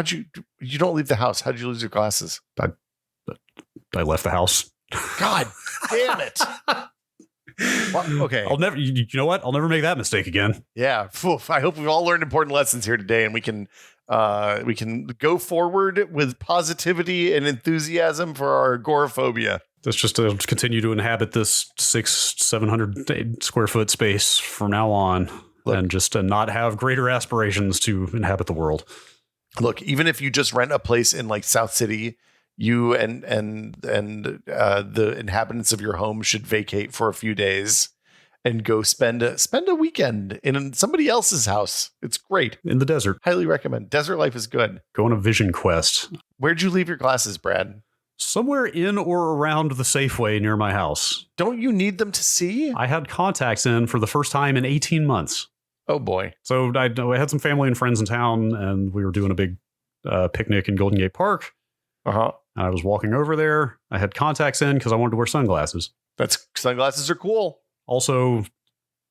You don't leave the house. How'd you lose your glasses? I left the house. God damn it. Well, okay. I'll never, you know what? I'll never make that mistake again. Yeah. Oof. I hope we've all learned important lessons here today, and we can go forward with positivity and enthusiasm for our agoraphobia. That's just to continue to inhabit this 700 square foot space from now on. Look, and just to not have greater aspirations to inhabit the world. Look, even if you just rent a place in like South City, you and the inhabitants of your home should vacate for a few days and go spend a weekend in somebody else's house. It's great. In the desert. Highly recommend. Desert life is good. Go on a vision quest. Where'd you leave your glasses, Brad? Somewhere in or around the Safeway near my house. Don't you need them to see? I had contacts in for the first time in 18 months. Oh, boy. So I had some family and friends in town, and we were doing a big picnic in Golden Gate Park. Uh-huh. And I was walking over there. I had contacts in because I wanted to wear sunglasses. Sunglasses are cool. Also,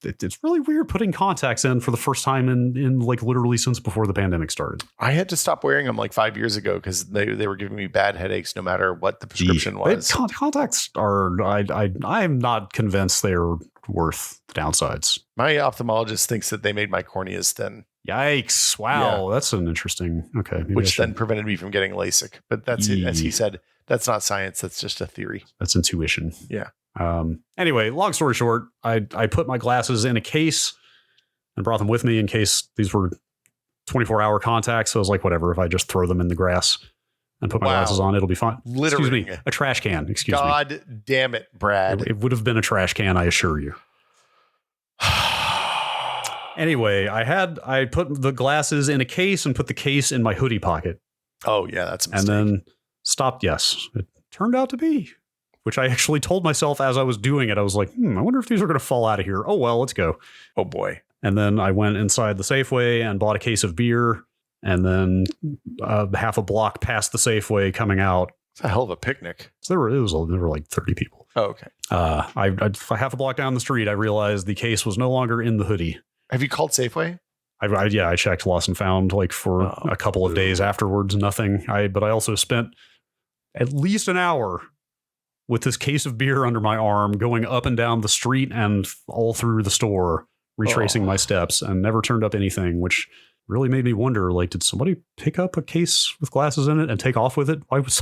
it's really weird putting contacts in for the first time in like literally since before the pandemic started. I had to stop wearing them like 5 years ago because they were giving me bad headaches no matter what the prescription was. Contacts are, I'm not convinced they're worth the downsides. My ophthalmologist thinks that they made my corneas thin. Yikes. Wow. Yeah. That's an interesting, okay. Which then prevented me from getting LASIK. But that's it. As he said, that's not science. That's just a theory. That's intuition. Yeah. Anyway, long story short, I put my glasses in a case and brought them with me in case these were 24-hour contacts. So I was like, whatever, if I just throw them in the grass and put my glasses on, it'll be fine. Literally. Excuse me, a trash can. Excuse me. God damn it, Brad. It would have been a trash can, I assure you. Anyway, I put the glasses in a case and put the case in my hoodie pocket. Oh, yeah, that's a mistake. And then stopped, yes. It turned out to be, which I actually told myself as I was doing it. I was like, I wonder if these are going to fall out of here. Oh, well, let's go. Oh, boy. And then I went inside the Safeway and bought a case of beer. And then half a block past the Safeway coming out. It's a hell of a picnic. So there were like 30 people. Oh, okay. I half a block down the street, I realized the case was no longer in the hoodie. Have you called Safeway? I checked Lost and Found like for a couple of days afterwards. Nothing. But I also spent at least an hour with this case of beer under my arm, going up and down the street and all through the store, retracing my steps, and never turned up anything, which really made me wonder, like, did somebody pick up a case with glasses in it and take off with it? Why would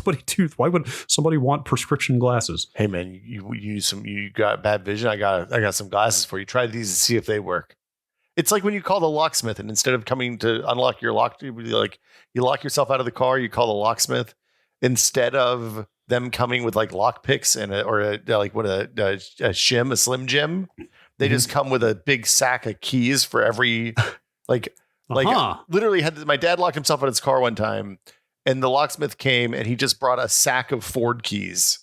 somebody want prescription glasses? Hey man, you got bad vision. I got some glasses for you. Try these and see if they work. It's like when you call the locksmith and instead of coming to unlock your lock, you lock yourself out of the car, you call the locksmith instead of them coming with like lock picks and a shim, a Slim Jim. They just come with a big sack of keys for every literally my dad locked himself out of his car one time and the locksmith came and he just brought a sack of Ford keys.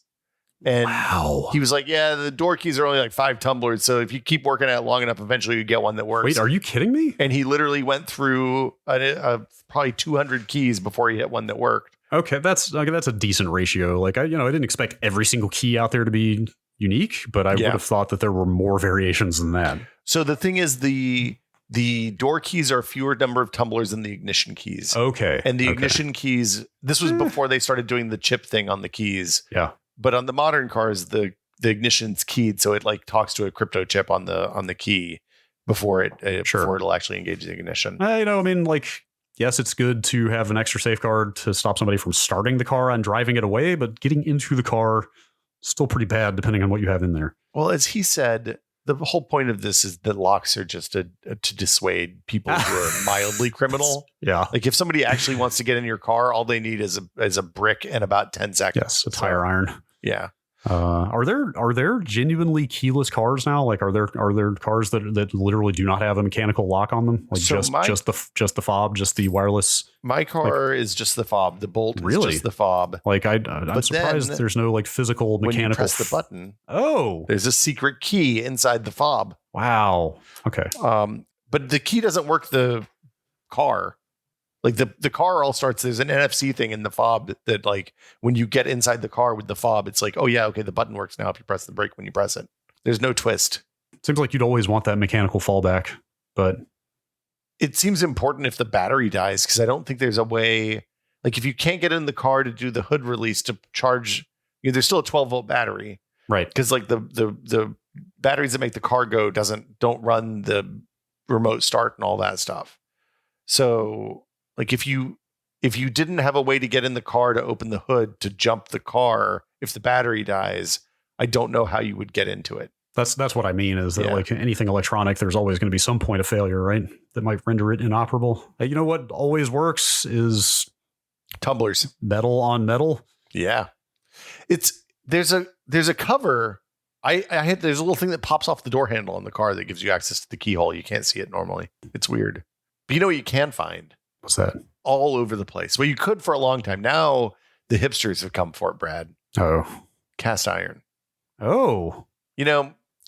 And he was like, yeah, the door keys are only like 5 tumblers. So if you keep working at it long enough, eventually you get one that works. Wait, are you kidding me? And he literally went through probably 200 keys before he hit one that worked. Okay, that's a decent ratio. Like I didn't expect every single key out there to be unique, but I would have thought that there were more variations than that. So the thing is, the door keys are fewer number of tumblers than the ignition keys. Okay. And the ignition keys, this was before they started doing the chip thing on the keys. Yeah. But on the modern cars, the ignition's keyed, so it like talks to a crypto chip on the key before it'll actually engage the ignition. Yes, it's good to have an extra safeguard to stop somebody from starting the car and driving it away, but getting into the car still pretty bad depending on what you have in there. Well, as he said, the whole point of this is that locks are just to dissuade people who are mildly criminal. Yeah. Like if somebody actually wants to get in your car, all they need is a brick and about 10 seconds. Yes, a tire iron. Yeah. Are there genuinely keyless cars now? Like are there cars that literally do not have a mechanical lock on them? Like just the fob, just the wireless. My car is just the fob. The Bolt is just the fob. Like I'm surprised there's no like physical mechanical. When you press the button, there's a secret key inside the fob. Wow. Okay. But the key doesn't work the car. Like the car all starts, there's an NFC thing in the fob that like when you get inside the car with the fob, it's like, oh yeah, okay, the button works now if you press the brake when you press it. There's no twist. Seems like you'd always want that mechanical fallback, but it seems important if the battery dies because I don't think there's a way Like if you can't get in the car to do the hood release to charge, there's still a 12-volt battery. Right. Because like the batteries that make the car go don't run the remote start and all that stuff. So like if you didn't have a way to get in the car to open the hood to jump the car if the battery dies, I don't know how you would get into it. That's what I mean is that like anything electronic, there's always going to be some point of failure, right? That might render it inoperable. You know what always works is tumblers, metal on metal. Yeah, there's a cover. There's a little thing that pops off the door handle on the car that gives you access to the keyhole. You can't see it normally. It's weird, but you know what you can find? What's that? All over the place. Well, you could for a long time. Now the hipsters have come for it, Brad. Oh, cast iron. Oh,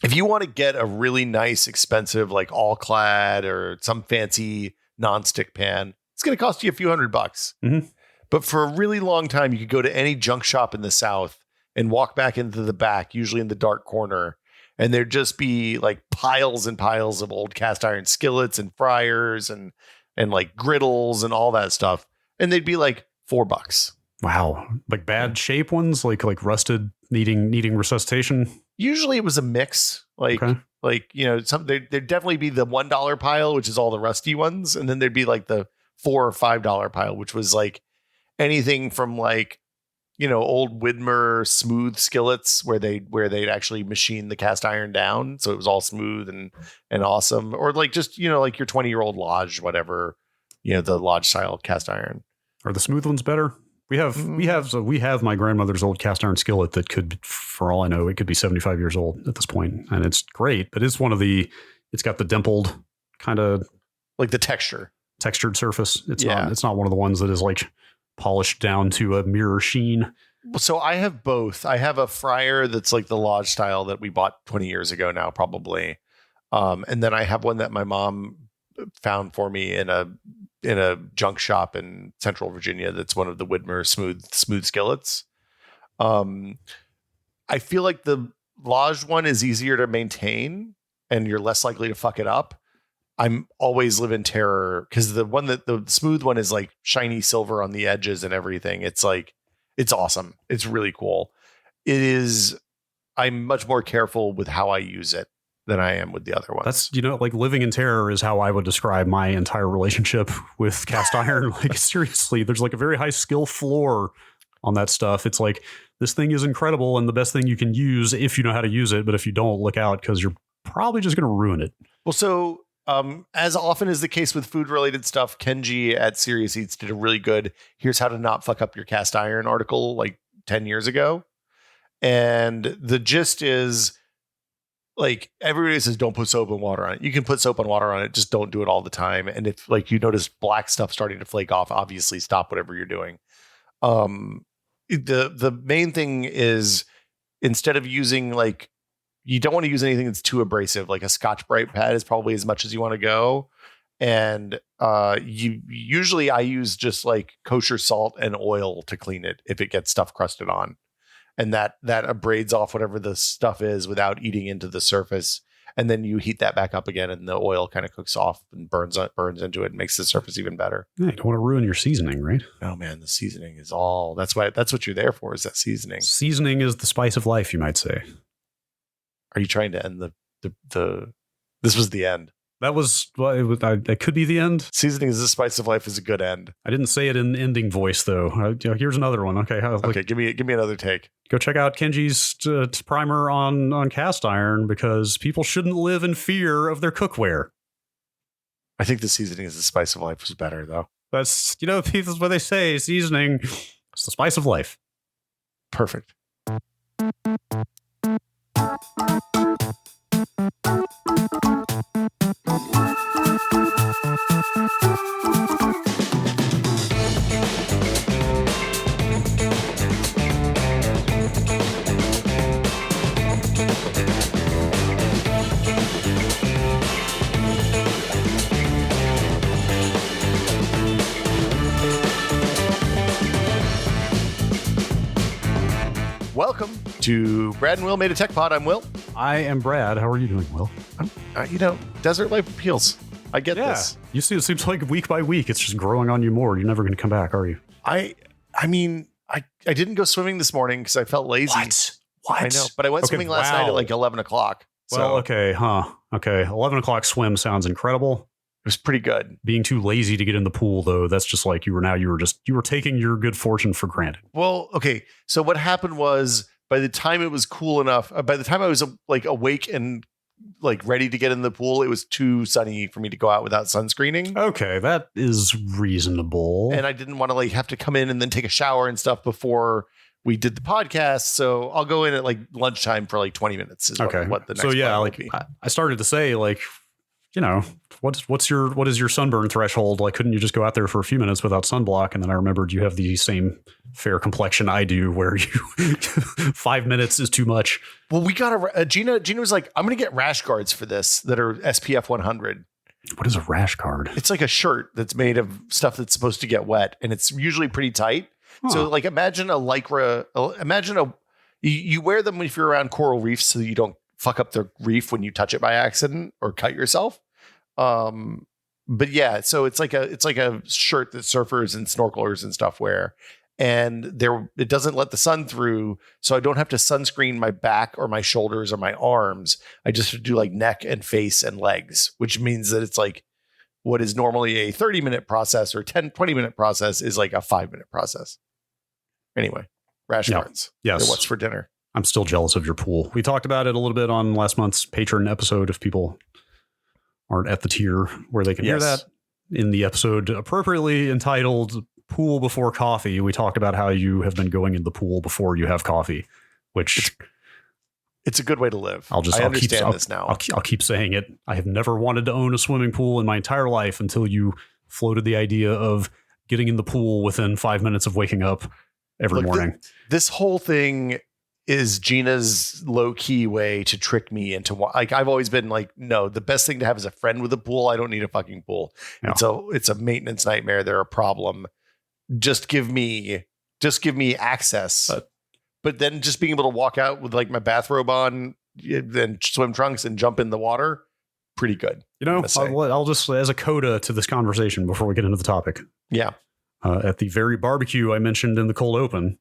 if you want to get a really nice, expensive, like all clad or some fancy nonstick pan, it's going to cost you a few $100. Mm-hmm. But for a really long time, you could go to any junk shop in the South and walk back into the back, usually in the dark corner, and there'd just be like piles and piles of old cast iron skillets and fryers and like griddles and all that stuff. And they'd be like $4. Wow. Like bad shape ones, like rusted, needing resuscitation. Usually it was a mix. There'd definitely be the $1 pile, which is all the rusty ones. And then there'd be like the $4 or $5 pile, which was like anything from like, old Widmer smooth skillets where they'd actually machine the cast iron down. So it was all smooth and awesome. Or like just, like your 20-year-old Lodge, whatever, the Lodge style cast iron. Are the smooth ones better? We have my grandmother's old cast iron skillet that could, for all I know, it could be 75 years old at this point, and it's great. But it's it's got the dimpled kind of like the textured surface. It's not one of the ones that is like polished down to a mirror sheen. So I have both. I have a fryer that's like the Lodge style that we bought 20 years ago now, probably, and then I have one that my mom found for me in a junk shop in Central Virginia. That's one of the Widmer smooth skillets. I feel like the Lodge one is easier to maintain and you're less likely to fuck it up. I'm always live in terror because the smooth one is like shiny silver on the edges and everything. It's like, it's awesome. It's really cool. I'm much more careful with how I use it than I am with the other ones. That's, like living in terror is how I would describe my entire relationship with cast iron. Like seriously, there's like a very high skill floor on that stuff. It's like, this thing is incredible and the best thing you can use if you know how to use it. But if you don't, look out because you're probably just going to ruin it. Well, so as often is the case with food related stuff, Kenji at Serious Eats did a really good here's how to not fuck up your cast iron article like 10 years ago. And the gist is, like everybody says, don't put soap and water on it. You can put soap and water on it. Just don't do it all the time. And if like you notice black stuff starting to flake off, obviously stop whatever you're doing. The main thing is instead of using like, you don't want to use anything that's too abrasive. Like a Scotch-Brite pad is probably as much as you want to go. And usually I use just like kosher salt and oil to clean it if it gets stuff crusted on. And that abrades off whatever the stuff is without eating into the surface. And then you heat that back up again and the oil kind of cooks off and burns into it and makes the surface even better. Yeah, you don't want to ruin your seasoning, right? Oh man, the seasoning is that's what you're there for, is that seasoning. Seasoning is the spice of life, you might say. Are you trying to end this was the end? That could be the end. Seasoning is the spice of life is a good end. I didn't say it in ending voice though. Here's another one. Okay. Okay. Give me another take. Go check out Kenji's primer on cast iron because people shouldn't live in fear of their cookware. I think the seasoning is the spice of life was better though. That's, that's what they say. Seasoning is the spice of life. Perfect. Welcome to Brad and Will Made a Tech Pod. I'm Will. I am Brad. How are you doing, Will? Desert life appeals. I get this. You see, it seems like week by week, it's just growing on you more. You're never going to come back, are you? I mean, I didn't go swimming this morning because I felt lazy. What? I know, but I went swimming last night at like 11 o'clock. Well, okay, Okay, 11 o'clock swim sounds incredible. It was pretty good. Being too lazy to get in the pool, though, that's just like you were taking your good fortune for granted. Well, okay. So what happened was by the time it was cool enough, by the time I was like awake and like ready to get in the pool, it was too sunny for me to go out without sunscreening. Okay, that is reasonable. And I didn't want to like have to come in and then take a shower and stuff before we did the podcast. So I'll go in at like lunchtime for like 20 minutes is what the next plan will be. I started to say like, you know, what is your sunburn threshold? Like, couldn't you just go out there for a few minutes without sunblock? And then I remembered you have the same fair complexion I do, where you 5 minutes is too much. Well, we got Gina was like, I'm going to get rash guards for this that are SPF 100. What is a rash guard? It's like a shirt that's made of stuff that's supposed to get wet, and it's usually pretty tight. So like imagine a Lycra, you wear them if you're around coral reefs so you don't fuck up the reef when you touch it by accident or cut yourself. But yeah, so it's like a shirt that surfers and snorkelers and stuff wear, and it doesn't let the sun through. So I don't have to sunscreen my back or my shoulders or my arms. I just have to do like neck and face and legs, which means that it's like what is normally a 30-minute process or 20-minute process is like a 5-minute process. Anyway, rash guards. Yes. They're what's for dinner. I'm still jealous of your pool. We talked about it a little bit on last month's Patreon episode. If people aren't at the tier where they can hear that, in the episode appropriately entitled Pool Before Coffee, we talked about how you have been going in the pool before you have coffee, which it's a good way to live. I'll keep saying it. I have never wanted to own a swimming pool in my entire life until you floated the idea of getting in the pool within 5 minutes of waking up every morning. This whole thing is Gina's low-key way to trick me into like I've always been like, no, the best thing to have is a friend with a pool. I don't need a fucking pool. Yeah. It's a maintenance nightmare. They're a problem. Just give me access. But then just being able to walk out with like my bathrobe on, then swim trunks and jump in the water, pretty good. You know, I'll just, as a coda to this conversation before we get into the topic. Yeah. At the very barbecue I mentioned in the cold open,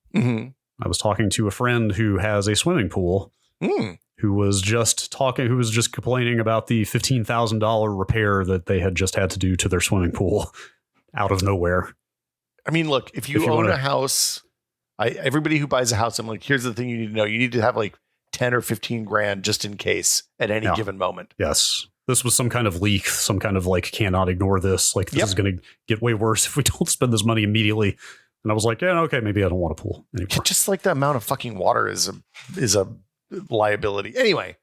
I was talking to a friend who has a swimming pool, who was just complaining about the $15,000 repair that they had just had to do to their swimming pool out of nowhere. I mean, look, if you own a house, everybody who buys a house, I'm like, here's the thing you need to know. You need to have like 10 or 15 grand just in case at any given moment. Yes. This was some kind of leak, some kind of like, cannot ignore this. Like, this is going to get way worse if we don't spend this money immediately. And I was like, yeah, okay, maybe I don't want a pool anymore. Just like the amount of fucking water is a liability. Anyway,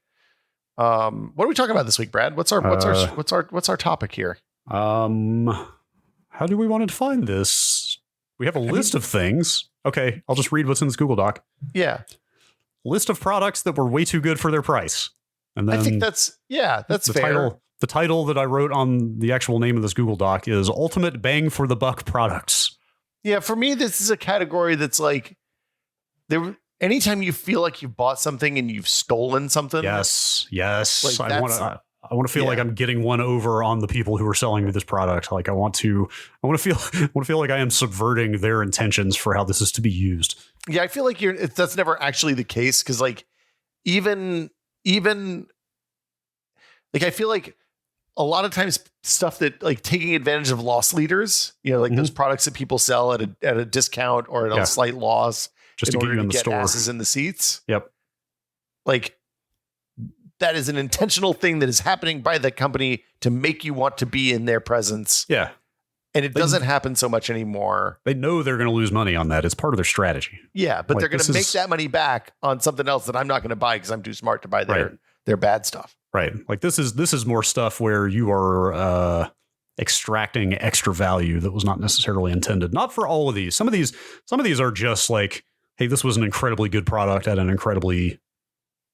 what are we talking about this week, Brad? What's our topic here? How do we want to define this? We have a list of things. Okay, I'll just read what's in this Google Doc. Yeah. List of products that were way too good for their price. And then I think that's fair. The title that I wrote on the actual name of this Google Doc is Ultimate Bang for the Buck Products. Yeah, for me, this is a category that's like, anytime you feel like you've bought something and you've stolen something. Yes. Like I want to feel like I'm getting one over on the people who are selling me this product. Like I want to feel like I am subverting their intentions for how this is to be used. Yeah, I feel like that's never actually the case. Cause like even like, I feel like a lot of times stuff that like taking advantage of loss leaders, you know, like those products that people sell at a discount or at a slight loss just to get you in the store, asses in the seats. Yep. Like that is an intentional thing that is happening by the company to make you want to be in their presence. Yeah. And it doesn't happen so much anymore. They know they're going to lose money on that. It's part of their strategy. Yeah, but they're going to make that money back on something else that I'm not going to buy because I'm too smart to buy their bad stuff. Right. Like this is more stuff where you are extracting extra value that was not necessarily intended. Not for all of these. Some of these are just like, hey, this was an incredibly good product at an incredibly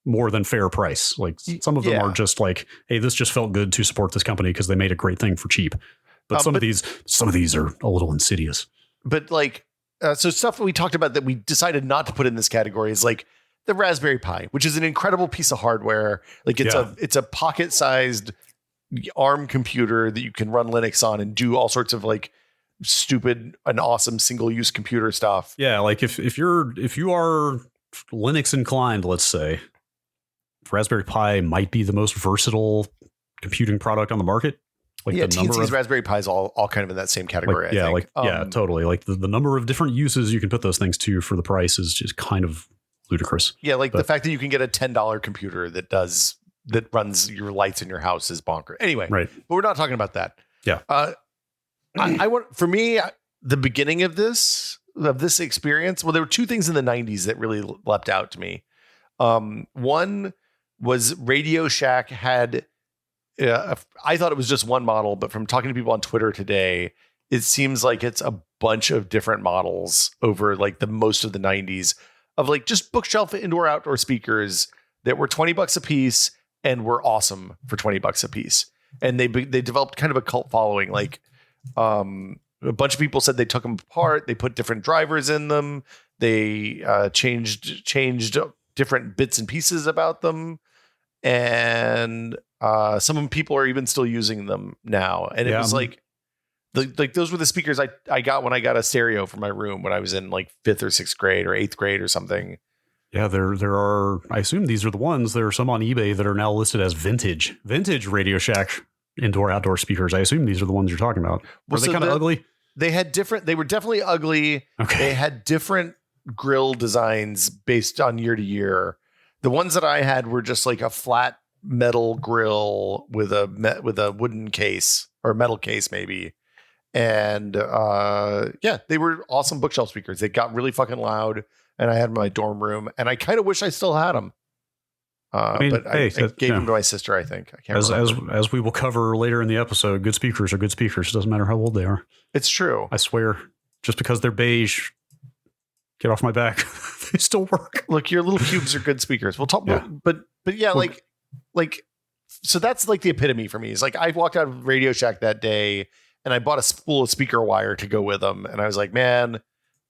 more than fair price. Like some of them are just like, hey, this just felt good to support this company because they made a great thing for cheap. But some of these are a little insidious. But like, so stuff that we talked about that we decided not to put in this category is like the Raspberry Pi, which is an incredible piece of hardware. Like it's a pocket-sized ARM computer that you can run Linux on and do all sorts of like stupid and awesome single use computer stuff. Yeah, like if you are Linux inclined, let's say, Raspberry Pi might be the most versatile computing product on the market. Like yeah, the number TNC's of, Raspberry Pi is all kind of in that same category. like, yeah, I think. like totally. Like the number of different uses you can put those things to for the price is just kind of ludicrous. Yeah, like the fact that you can get a $10 computer that runs your lights in your house is bonkers. Anyway, Right. but we're not talking about that. Yeah. I want, for me, the beginning of this experience. Well, there were two things in the 90s that really leapt out to me. One was Radio Shack had. I thought it was just one model, but from talking to people on Twitter today, it seems like it's a bunch of different models over like the most of the 90s of like just bookshelf indoor outdoor speakers that were $20 a piece and were awesome for $20 a piece. And they developed kind of a cult following. Like a bunch of people said they took them apart, they put different drivers in them, they changed different bits and pieces about them, and some people are even still using them now. And it was like those were the speakers I got when I got a stereo for my room when I was in like 5th or 6th grade or 8th grade or something. Yeah, there are, I assume these are the ones. There are some on eBay that are now listed as vintage Radio Shack indoor outdoor speakers. I assume these are the ones you're talking about. Were they kind of ugly? They were definitely ugly. Okay. They had different grill designs based on year to year. The ones that I had were just like a flat metal grill with a wooden case or metal case maybe. And they were awesome bookshelf speakers. They got really fucking loud, and I had them in my dorm room, and I kind of wish I still had them. I gave them to my sister, I think. I can't remember. As we will cover later in the episode, good speakers are good speakers. Doesn't matter how old they are. It's true. I swear. Just because they're beige, get off my back. They still work. Look, your little cubes are good speakers. We'll talk about, but yeah, like, so that's like the epitome for me. Is like I walked out of Radio Shack that day and I bought a spool of speaker wire to go with them, and I was like, man,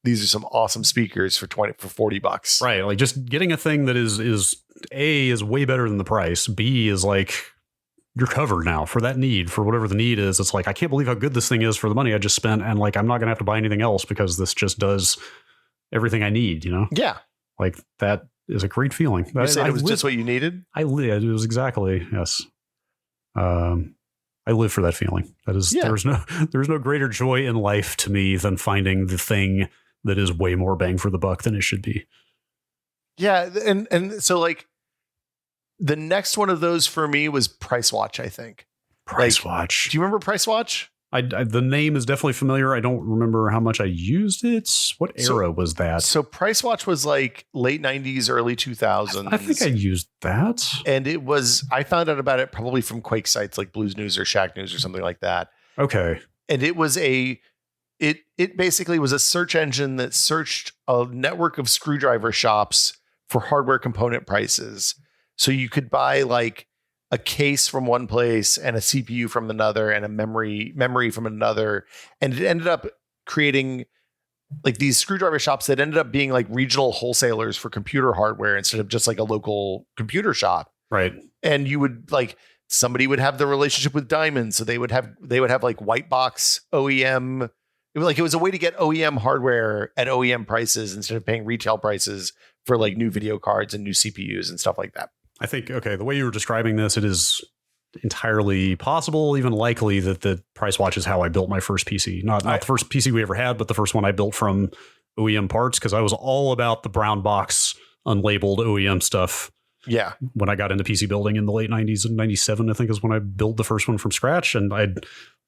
these are some awesome speakers for $40. Right. Like just getting a thing that is A, is way better than the price. B, is like you're covered now for that need, for whatever the need is. It's like, I can't believe how good this thing is for the money I just spent. And like, I'm not going to have to buy anything else because this just does everything I need, you know? Yeah. Like that is a great feeling. You said it was just what you needed? It was exactly, yes. I live for that feeling. That is, there's no greater joy in life to me than finding the thing that is way more bang for the buck than it should be. Yeah. And so like the next one of those for me was Price Watch, I think. Price Watch. Do you remember Price Watch? The name is definitely familiar. I don't remember how much I used it. What era was that? So Price Watch was like late 90s, early 2000s. I think I used that. And I found out about it probably from Quake sites like Blues News or Shack News or something like that. Okay. And it was it basically was a search engine that searched a network of screwdriver shops for hardware component prices. So you could buy like a case from one place and a CPU from another and a memory from another. And it ended up creating like these screwdriver shops that ended up being like regional wholesalers for computer hardware instead of just like a local computer shop. Right. And you would like, somebody would have the relationship with Diamond. So they would have like white box OEM. It was a way to get OEM hardware at OEM prices instead of paying retail prices for like new video cards and new CPUs and stuff like that. I think, okay, the way you were describing this, it is entirely possible, even likely, that the Price Watch is how I built my first PC. Not the first PC we ever had, but the first one I built from OEM parts, because I was all about the brown box, unlabeled OEM stuff. Yeah. When I got into PC building in the late 90s, and 97, I think, is when I built the first one from scratch. And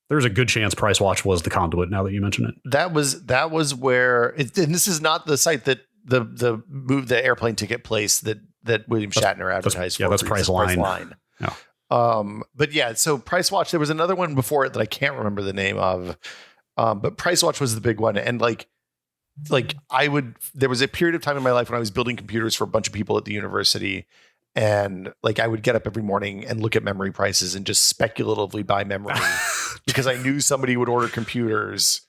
there's a good chance Price Watch was the conduit, now that you mention it. That was where, and this is not the site that the airplane ticket place that William Shatner advertised for. Yeah, that's Priceline. Yeah. But yeah, so Price Watch, there was another one before it that I can't remember the name of. But Price Watch was the big one. And there was a period of time in my life when I was building computers for a bunch of people at the university. And like, I would get up every morning and look at memory prices and just speculatively buy memory because I knew somebody would order computers.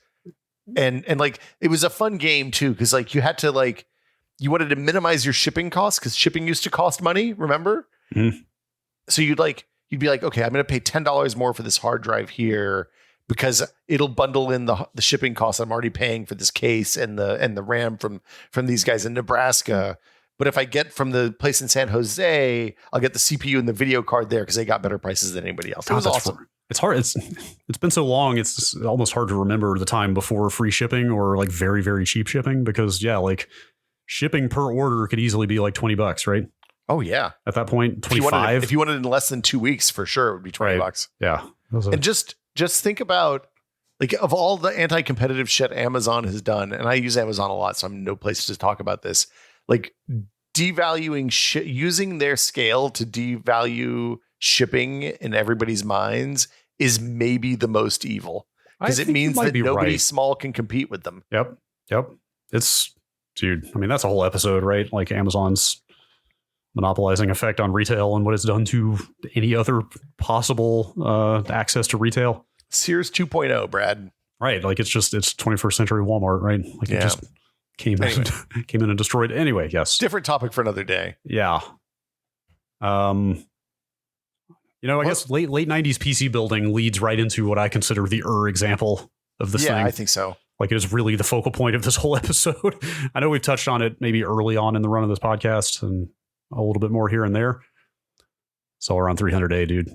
And like, it was a fun game too. Cause like you had to like, you wanted to minimize your shipping costs because shipping used to cost money. Remember? Mm. So you'd be like, okay, I'm going to pay $10 more for this hard drive here, because it'll bundle in the shipping costs I'm already paying for this case and the RAM from these guys in Nebraska. But if I get from the place in San Jose, I'll get the CPU and the video card there because they got better prices than anybody else. It was awesome. It's hard. It's been so long. It's almost hard to remember the time before free shipping or like very, very cheap shipping, because like shipping per order could easily be like $20, right? Oh yeah. At that point, 25. If you wanted it in less than 2 weeks, for sure, it would be $20. Yeah. And just think about, like, of all the anti-competitive shit Amazon has done, and I use Amazon a lot, so I'm in no place to talk about this, like devaluing using their scale to devalue shipping in everybody's minds is maybe the most evil, because it means that nobody small can compete with them. Yep. It's, dude, I mean, that's a whole episode, right? Like Amazon's monopolizing effect on retail and what it's done to any other possible access to retail. Sears 2.0, Brad. Right. Like it's 21st century Walmart, right? Like it just came in and destroyed. Anyway, yes. Different topic for another day. Yeah. I guess late 90s PC building leads right into what I consider the example of this thing. Yeah, I think so. Like it is really the focal point of this whole episode. I know we've touched on it maybe early on in the run of this podcast and a little bit more here and there. Celeron 300A, dude.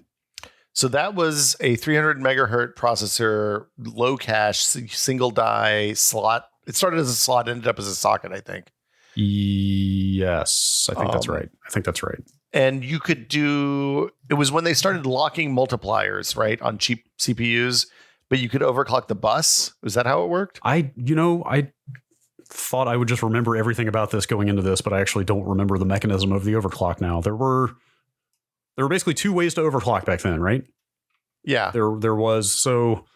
So that was a 300 megahertz processor, low cache, single die slot. It started as a slot, ended up as a socket, I think. Yes, I think that's right. And you could it was when they started locking multipliers, right, on cheap CPUs, but you could overclock the bus. Was that how it worked? I thought I would just remember everything about this going into this, but I actually don't remember the mechanism of the overclock now. There were basically two ways to overclock back then, right? Yeah. There was, so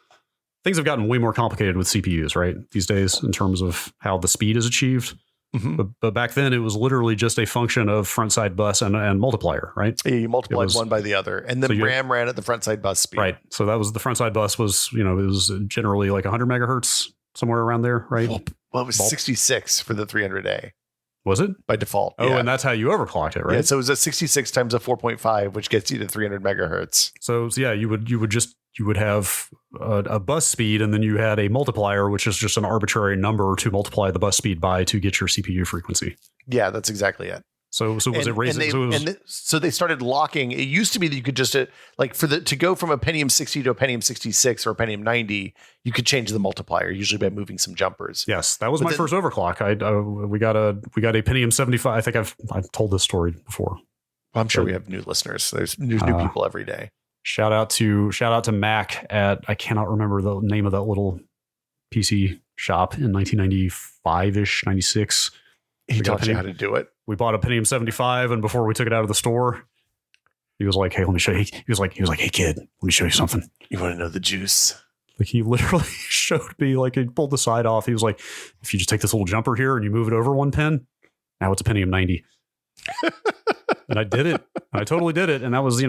things have gotten way more complicated with CPUs, right, these days in terms of how the speed is achieved. Mm-hmm. But back then it was literally just a function of front side bus and multiplier, right? Yeah, you multiplied one by the other, and then RAM ran at the front side bus speed. Right. So that was the front side bus was, it was generally like 100 megahertz, somewhere around there, right? Well, it was 66 for the 300A. Was it? By default. Oh, yeah. And that's how you overclocked it, right? Yeah, so it was a 66 times a 4.5, which gets you to 300 megahertz. So yeah, you would have a bus speed, and then you had a multiplier, which is just an arbitrary number to multiply the bus speed by to get your CPU frequency. Yeah, that's exactly it. So was it raising? So they started locking. It used to be that you could just to go from a Pentium 60 to a Pentium 66 or a Pentium 90, you could change the multiplier, usually by moving some jumpers. Yes, that was my first overclock. We got a Pentium 75. I think I've told this story before. Well, I'm sure we have new listeners. There's new people every day. Shout out to Mac at, I cannot remember the name of that little PC shop in 1995-ish, 96. He taught you how to do it. We bought a Pentium 75, and before we took it out of the store, he was like, "Hey, let me show you." He was like, "Hey, kid, let me show you something." You want to know the juice? Like he literally showed me, like he pulled the side off. He was like, "If you just take this little jumper here and you move it over one pin, now it's a Pentium 90." And I did it. I totally did it. And that was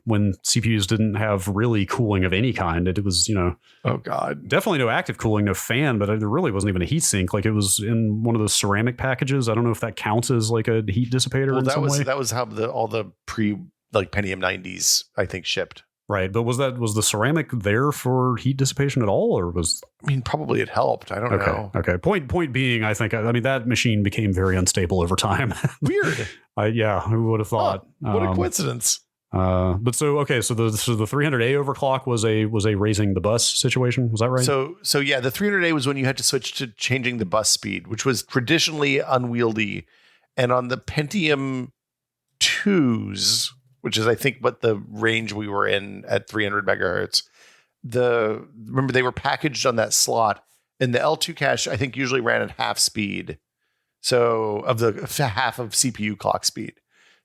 when CPUs didn't have really cooling of any kind. It was, oh God, definitely no active cooling, no fan, but there really wasn't even a heat sink. Like it was in one of those ceramic packages. I don't know if that counts as like a heat dissipator. Well, that was how all the pre Pentium 90s, I think, shipped. Right. But was the ceramic there for heat dissipation at all, or was? I mean, probably it helped. I don't know. Okay. Point being, I mean, that machine became very unstable over time. Weird. Who would have thought? What a coincidence. But so the 300A overclock was a raising the bus situation. Was that right? So yeah, the 300A was when you had to switch to changing the bus speed, which was traditionally unwieldy. And on the Pentium 2s, which is I think what the range we were in at 300 megahertz, remember they were packaged on that slot, and the L2 cache I think usually ran at half speed. So of the half of CPU clock speed.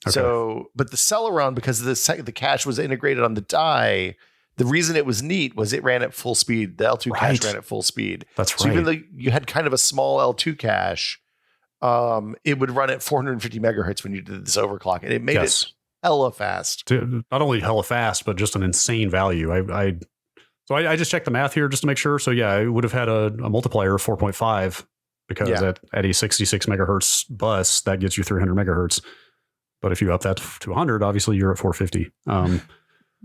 Okay. So, but the Celeron, because the cache was integrated on the die, the reason it was neat was it ran at full speed. The L2 cache ran at full speed. That's right. So even though you had kind of a small L2 cache, it would run at 450 megahertz when you did this overclock, and it made it hella fast. Not only hella fast, but just an insane value. I just checked the math here just to make sure. So yeah, it would have had a multiplier of 4.5. Because at a 66 megahertz bus, that gets you 300 megahertz. But if you up that to 100, obviously you're at 450.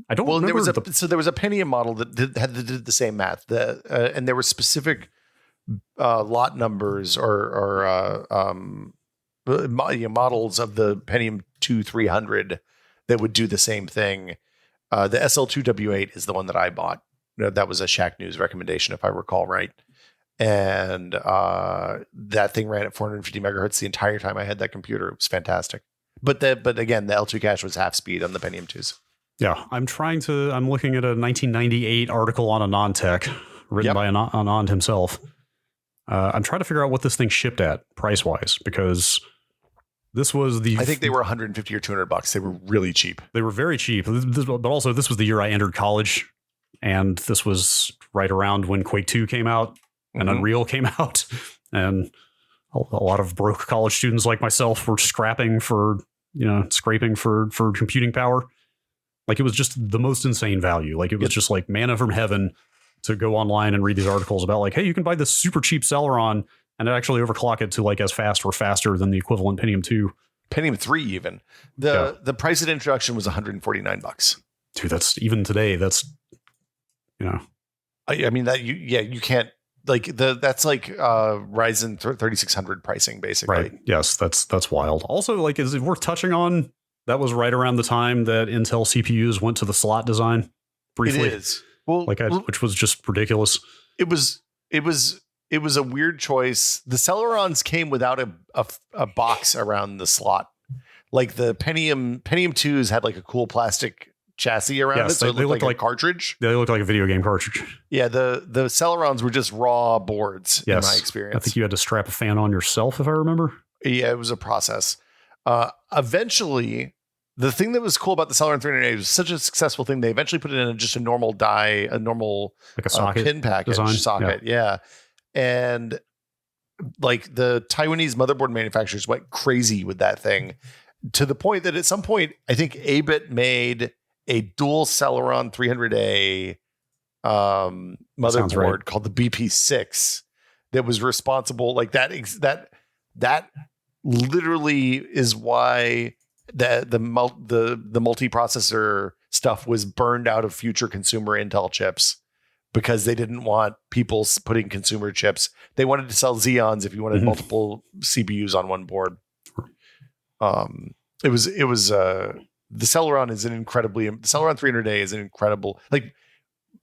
I don't Well, remember. There was a Pentium model that did the same math. And there were specific lot numbers or models of the Pentium 2 300 that would do the same thing. The SL2W8 is the one that I bought. That was a Shack News recommendation, if I recall right. And that thing ran at 450 megahertz the entire time I had that computer. It was fantastic. But again, the L2 cache was half speed on the Pentium 2s. Yeah, I'm looking at a 1998 article on AnandTech written by Anand himself. I'm trying to figure out what this thing shipped at price-wise, because this was I think they were 150 or $200. They were really cheap. They were very cheap. But also, this was the year I entered college, and this was right around when Quake 2 came out and Unreal came out, and a lot of broke college students like myself were scraping for, scraping for computing power. Like, it was just the most insane value. Like, it was just like manna from heaven to go online and read these articles about like, hey, you can buy this super cheap Celeron and actually overclock it to like as fast or faster than the equivalent Pentium 2. Pentium 3 even. The price of introduction was $149. Dude, that's even today. That's, I mean that you can't like that's like Ryzen 3600 pricing basically. Right. Yes, that's wild. Also, like, is it worth touching on? That was right around the time that Intel CPUs went to the slot design briefly. It is. Well, which was just ridiculous. It was a weird choice. The Celerons came without a box around the slot. Like the Pentium 2s had like a cool plastic chassis around it, so they looked like a cartridge. They looked like a video game cartridge. Yeah, the Celerons were just raw boards in my experience. I think you had to strap a fan on yourself, if I remember. Yeah, it was a process. Eventually, the thing that was cool about the Celeron 308 was such a successful thing. They eventually put it in just a normal like a socket pin package design. Socket. Yeah. And like the Taiwanese motherboard manufacturers went crazy with that thing to the point that at some point, I think Abit made a dual Celeron 300A motherboard called the BP6 that was responsible. Like that literally is why the multiprocessor stuff was burned out of future consumer Intel chips, because they didn't want people putting consumer chips. They wanted to sell Xeons if you wanted multiple CPUs on one board. The Celeron is the Celeron 300A is an incredible, like,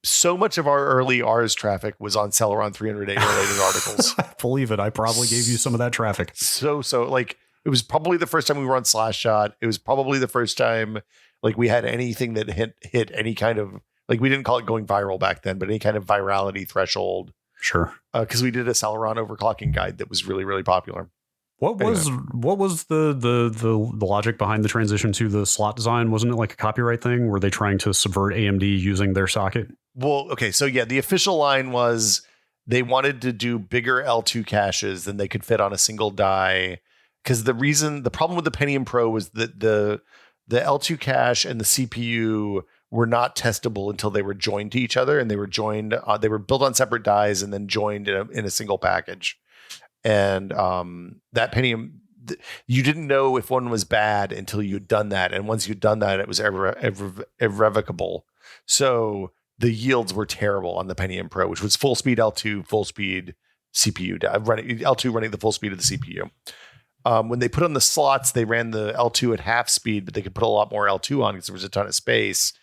so much of our early Rs traffic was on Celeron 300A related articles. I believe it. I probably gave you some of that traffic. So like, it was probably the first time we were on Slashshot. It was probably the first time like we had anything that hit any kind of, like, we didn't call it going viral back then, but any kind of virality threshold. Sure. Because we did a Celeron overclocking guide that was really, really popular. What was the logic behind the transition to the slot design? Wasn't it like a copyright thing? Were they trying to subvert AMD using their socket? Well, okay. So yeah, the official line was they wanted to do bigger L2 caches than they could fit on a single die. Because the problem with the Pentium Pro was that the L2 cache and the CPU were not testable until they were joined to each other, and they were joined. They were built on separate dies and then joined in a single package. And that Pentium, you didn't know if one was bad until you'd done that, and once you'd done that, it was irrevocable. So the yields were terrible on the Pentium Pro, which was full speed L2, full speed CPU, L2 running the full speed of the CPU. When they put on the slots, they ran the L2 at half speed, but they could put a lot more L2 on because there was a ton of space.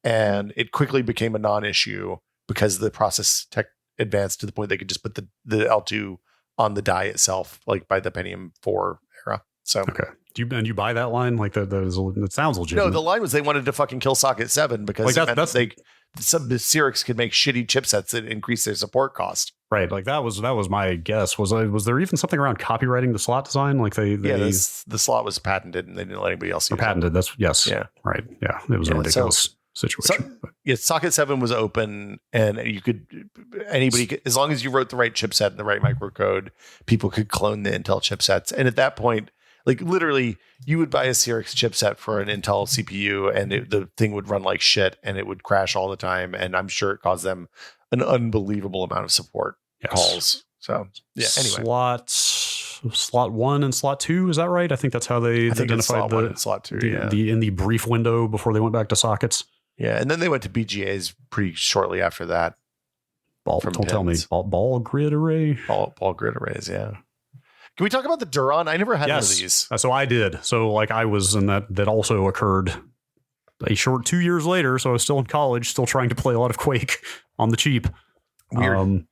And it quickly became a non-issue because the process tech advanced to the point they could just put the L2 on the die itself, like by the Pentium 4 era. So okay, do you buy that line? Like that sounds legitimate. No, the line was they wanted to fucking kill Socket 7 because some Cyrix could make shitty chipsets that increase their support cost. Right, like that was my guess. Was there even something around copyrighting the slot design? Like the slot was patented and they didn't let anybody else use patented. it. That's yes, yeah, right, yeah. It was a ridiculous situation. Socket 7 was open, and anybody could, as long as you wrote the right chipset and the right microcode, people could clone the Intel chipsets. And at that point, like literally, you would buy a Cyrix chipset for an Intel CPU, and the thing would run like shit, and it would crash all the time. And I'm sure it caused them an unbelievable amount of support calls. So yeah. Anyway, slot 1 and slot 2, is that right? I think that's how they identified slot 1 and slot 2. in the brief window before they went back to sockets. Yeah, and then they went to BGAs pretty shortly after that. Tell me. Ball grid array? Ball grid arrays, yeah. Can we talk about the Duron? I never had one of these. So I did. So like I was in that also occurred a short 2 years later. So I was still in college, still trying to play a lot of Quake on the cheap. Weird.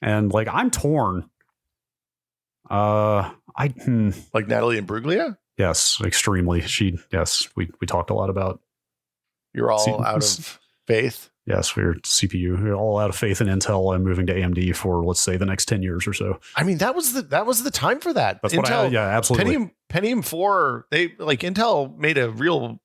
And like I'm torn. Like Natalie and Bruglia? Yes, extremely. We talked a lot about. You're all out of faith? Yes, we're CPU. We're all out of faith in Intel and moving to AMD for, let's say, the next 10 years or so. I mean, that was the time for that. That's Intel, absolutely. Pentium 4, Intel made a real,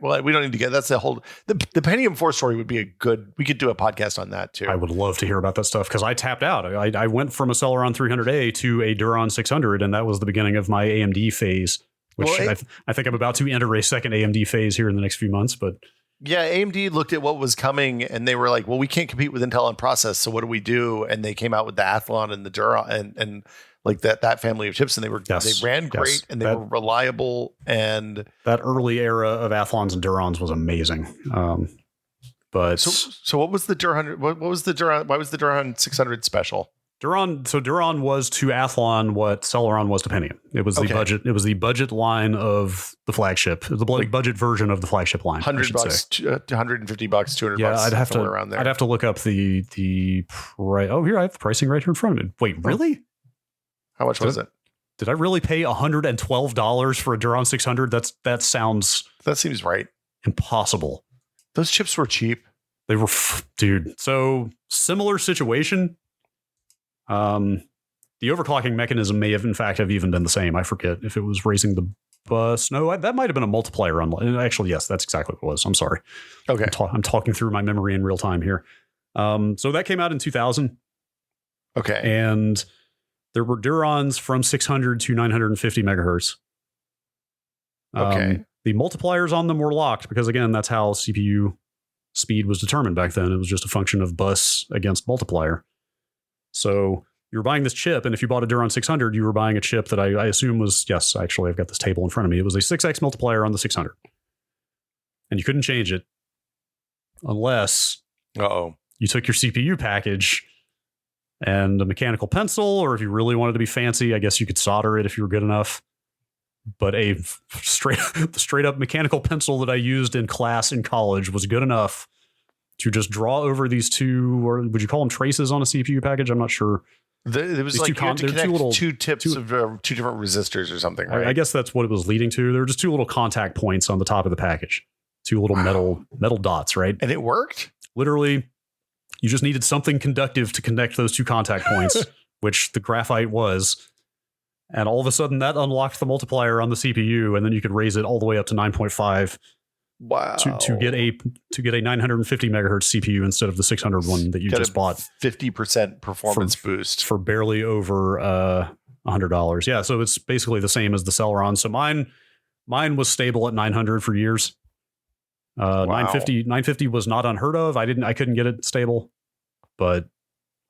well, we don't need to get, that's the whole, the Pentium 4 story would be we could do a podcast on that too. I would love to hear about that stuff because I tapped out. I went from a Celeron 300A to a Duron 600, and that was the beginning of my AMD phase, which I think I'm about to enter a second AMD phase here in the next few months, but... Yeah, AMD looked at what was coming and they were like, well, we can't compete with Intel on process. So what do we do? And they came out with the Athlon and the Duron and like that family of chips. And they ran great and they were reliable. And that early era of Athlons and Durons was amazing. But so what was the Duron? What was the Duron? Why was the Duron 600 special? Duron was to Athlon what Celeron was to Pentium. It was the budget. It was the budget line of the flagship, budget version of the flagship line. $100, $150, $200. Yeah, I'd have to around there. I'd have to look up the price. Oh, here I have the pricing right here in front of me. Wait, really? How much was it? Did I really pay $112 for a Duron 600? That seems right. Impossible. Those chips were cheap. They were, dude. So similar situation. The overclocking mechanism may have, in fact, have even been the same. I forget if it was raising the bus. No, that might have been a multiplier. Actually, yes, that's exactly what it was. I'm sorry. Okay. I'm talking through my memory in real time here. So that came out in 2000. Okay. And there were Durons from 600 to 950 megahertz. Okay. The multipliers on them were locked because, again, that's how CPU speed was determined back then. It was just a function of bus against multiplier. So you were buying this chip, and if you bought a Duron 600, you were buying a chip that I assume was, yes, actually, I've got this table in front of me. It was a 6x multiplier on the 600. And you couldn't change it unless you took your CPU package and a mechanical pencil, or if you really wanted to be fancy, I guess you could solder it if you were good enough. But the straight up mechanical pencil that I used in class in college was good enough to just draw over these two, or would you call them traces on a CPU package? I'm not sure. There was like you had to connect two tips of two different resistors or something, right? I guess that's what it was leading to. There were just two little contact points on the top of the package, two little metal dots, right? And it worked? Literally, you just needed something conductive to connect those two contact points, which the graphite was. And all of a sudden, that unlocked the multiplier on the CPU, and then you could raise it all the way up to 9.5. Wow! To get a 950 megahertz CPU instead of the 600 one that you just bought, 50% performance boost for barely over $100. Yeah, so it's basically the same as the Celeron. So mine was stable at 900 for years. 950 was not unheard of. I couldn't get it stable, but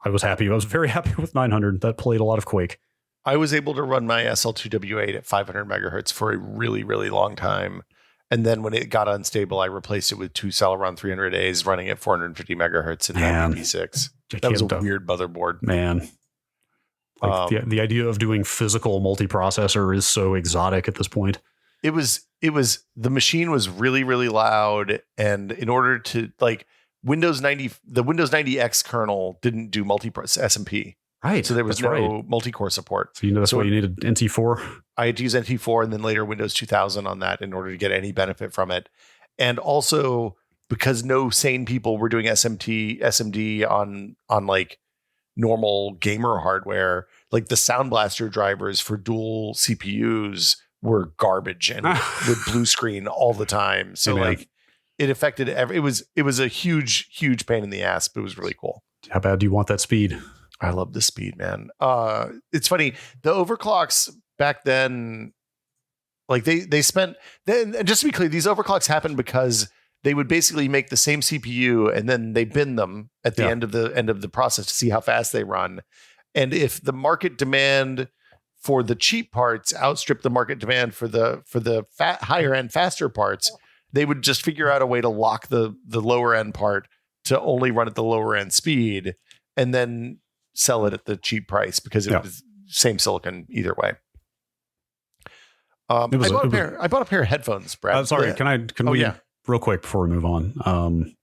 I was happy. I was very happy with 900. That played a lot of Quake. I was able to run my SL2W8 at 500 megahertz for a really, really long time. And then when it got unstable, I replaced it with two Celeron 300As running at 450 megahertz and IPv6. That was a weird motherboard. Man. Like the idea of doing physical multiprocessor is so exotic at this point. It was the machine was really, really loud. And in order to the Windows 90X kernel didn't do SMP. Right. So there was no multi-core support. So that's why you needed NT4. I had to use NT4 and then later Windows 2000 on that in order to get any benefit from it. And also because no sane people were doing SMD on like normal gamer hardware, like the Sound Blaster drivers for dual CPUs were garbage and would blue screen all the time. So it affected it was a huge pain in the ass, but it was really cool. How bad do you want that speed? I love the speed, man. It's funny. The overclocks back then, like they spent then, and just to be clear, these overclocks happened because they would basically make the same CPU and then they bin them at the end of the process to see how fast they run. And if the market demand for the cheap parts outstripped the market demand for the higher end faster parts, they would just figure out a way to lock the lower end part to only run at the lower end speed and then sell it at the cheap price because it was same silicon either way. I bought a pair of headphones, Brad. Sorry, can we real quick before we move on?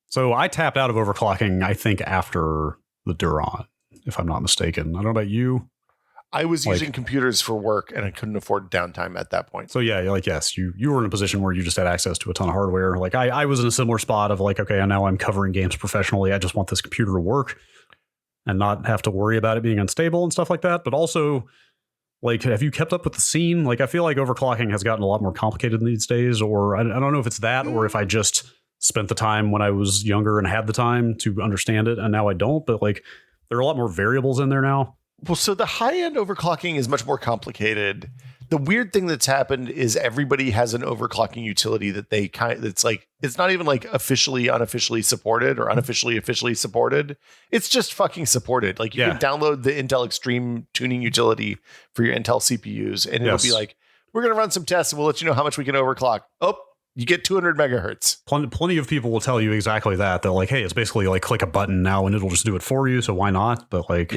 So I tapped out of overclocking, I think, after the Duron, if I'm not mistaken. I don't know about you. I was using computers for work and I couldn't afford downtime at that point. So yeah, yes, you were in a position where you just had access to a ton of hardware. Like I was in a similar spot of like, okay, now I'm covering games professionally. I just want this computer to work and not have to worry about it being unstable and stuff like that. But also, like, have you kept up with the scene? Like, I feel like overclocking has gotten a lot more complicated these days, or I don't know if it's that, or if I just spent the time when I was younger and had the time to understand it, and now I don't. But like, there are a lot more variables in there now. Well, so the high-end overclocking is much more complicated. The weird thing that's happened is everybody has an overclocking utility that it's like, it's not even like officially, unofficially supported or unofficially, officially supported. It's just fucking supported. Like you can download the Intel Extreme tuning utility for your Intel CPUs and it'll be like, we're going to run some tests and we'll let you know how much we can overclock. Oh, you get 200 megahertz. Plenty of people will tell you exactly that. They're like, hey, it's basically like click a button now and it'll just do it for you. So why not? But like,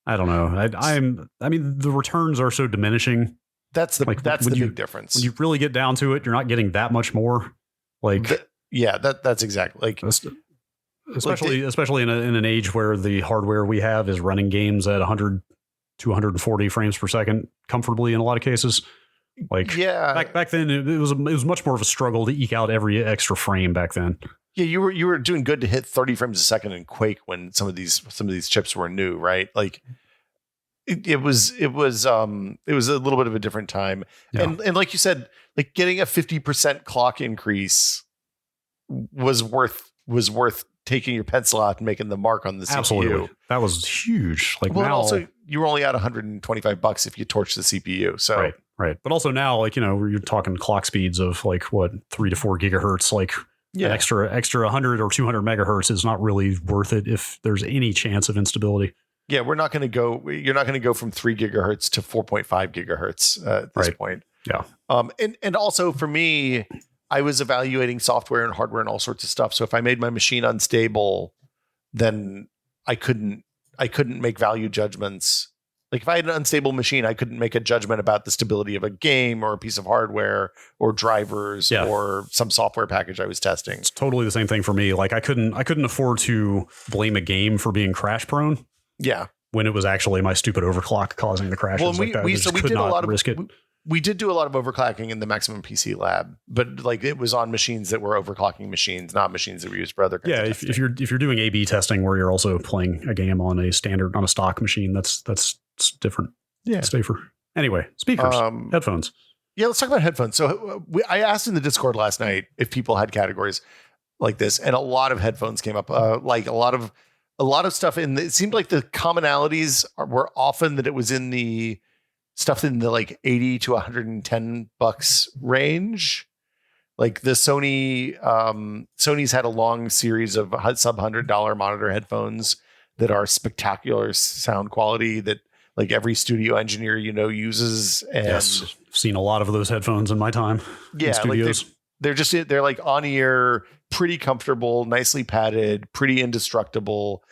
I don't know. I mean, the returns are so diminishing. That's the big difference. When you really get down to it, you're not getting that much more. Like, that's exactly like, especially in an age where the hardware we have is running games at 100 to 140 frames per second comfortably in a lot of cases. Like, back then it was much more of a struggle to eke out every extra frame back then. Yeah, you were doing good to hit 30 frames a second in Quake when some of these chips were new, right? Like it was a little bit of a different time. Yeah. And like you said, like getting a 50% clock increase was worth taking your pencil out and making the mark on the CPU. Absolutely. That was huge. Like, now also you were only at $125 if you torch the CPU. So right. But also now, like, you're talking clock speeds of like 3 to 4 gigahertz, like an extra 100 or 200 megahertz is not really worth it if there's any chance of instability. Yeah, you're not going to go from 3 gigahertz to 4.5 gigahertz at this point. Yeah. And also for me, I was evaluating software and hardware and all sorts of stuff. So if I made my machine unstable, then I couldn't make value judgments. Like if I had an unstable machine, I couldn't make a judgment about the stability of a game or a piece of hardware or drivers or some software package I was testing. It's totally the same thing for me. Like I couldn't afford to blame a game for being crash prone. Yeah. When it was actually my stupid overclock causing the crashes. Well, we did do a lot of overclocking in the Maximum PC lab, but like it was on machines that were overclocking machines, not machines that were used for other kinds of testing. if you're doing A/B testing where you're also playing a game on a stock machine, that's different. Yeah, safer. Anyway, speakers, headphones. Yeah, let's talk about headphones. So I asked in the Discord last night if people had categories like this, and a lot of headphones came up. Like a lot of stuff it seemed like the commonalities were often that it was in the stuff in the like $80 to $110 range. Like the Sony's had a long series of sub $100 monitor headphones that are spectacular sound quality that like every studio engineer uses. And yes, I've seen a lot of those headphones in my time. Yeah, in studios. Like they're like on ear, pretty comfortable, nicely padded, pretty indestructible.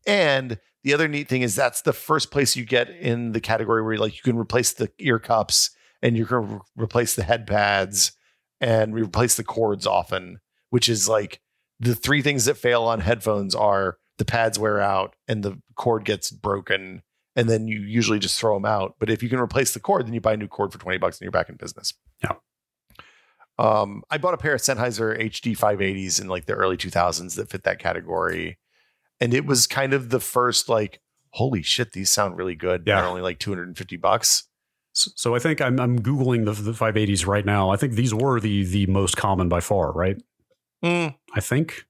And the other neat thing is that's the first place you get in the category where you can replace the ear cups and you can replace the head pads and replace the cords often, which is like the three things that fail on headphones are the pads wear out and the cord gets broken. And then you usually just throw them out. But if you can replace the cord, then you buy a new cord for $20 and you're back in business. Yeah. I bought a pair of Sennheiser HD 580s in like the early 2000s that fit that category. And it was kind of the first like, holy shit, these sound really good. Yeah. They're only like $250. So I think I'm Googling the 580s right now. I think these were the most common by far, right? I think.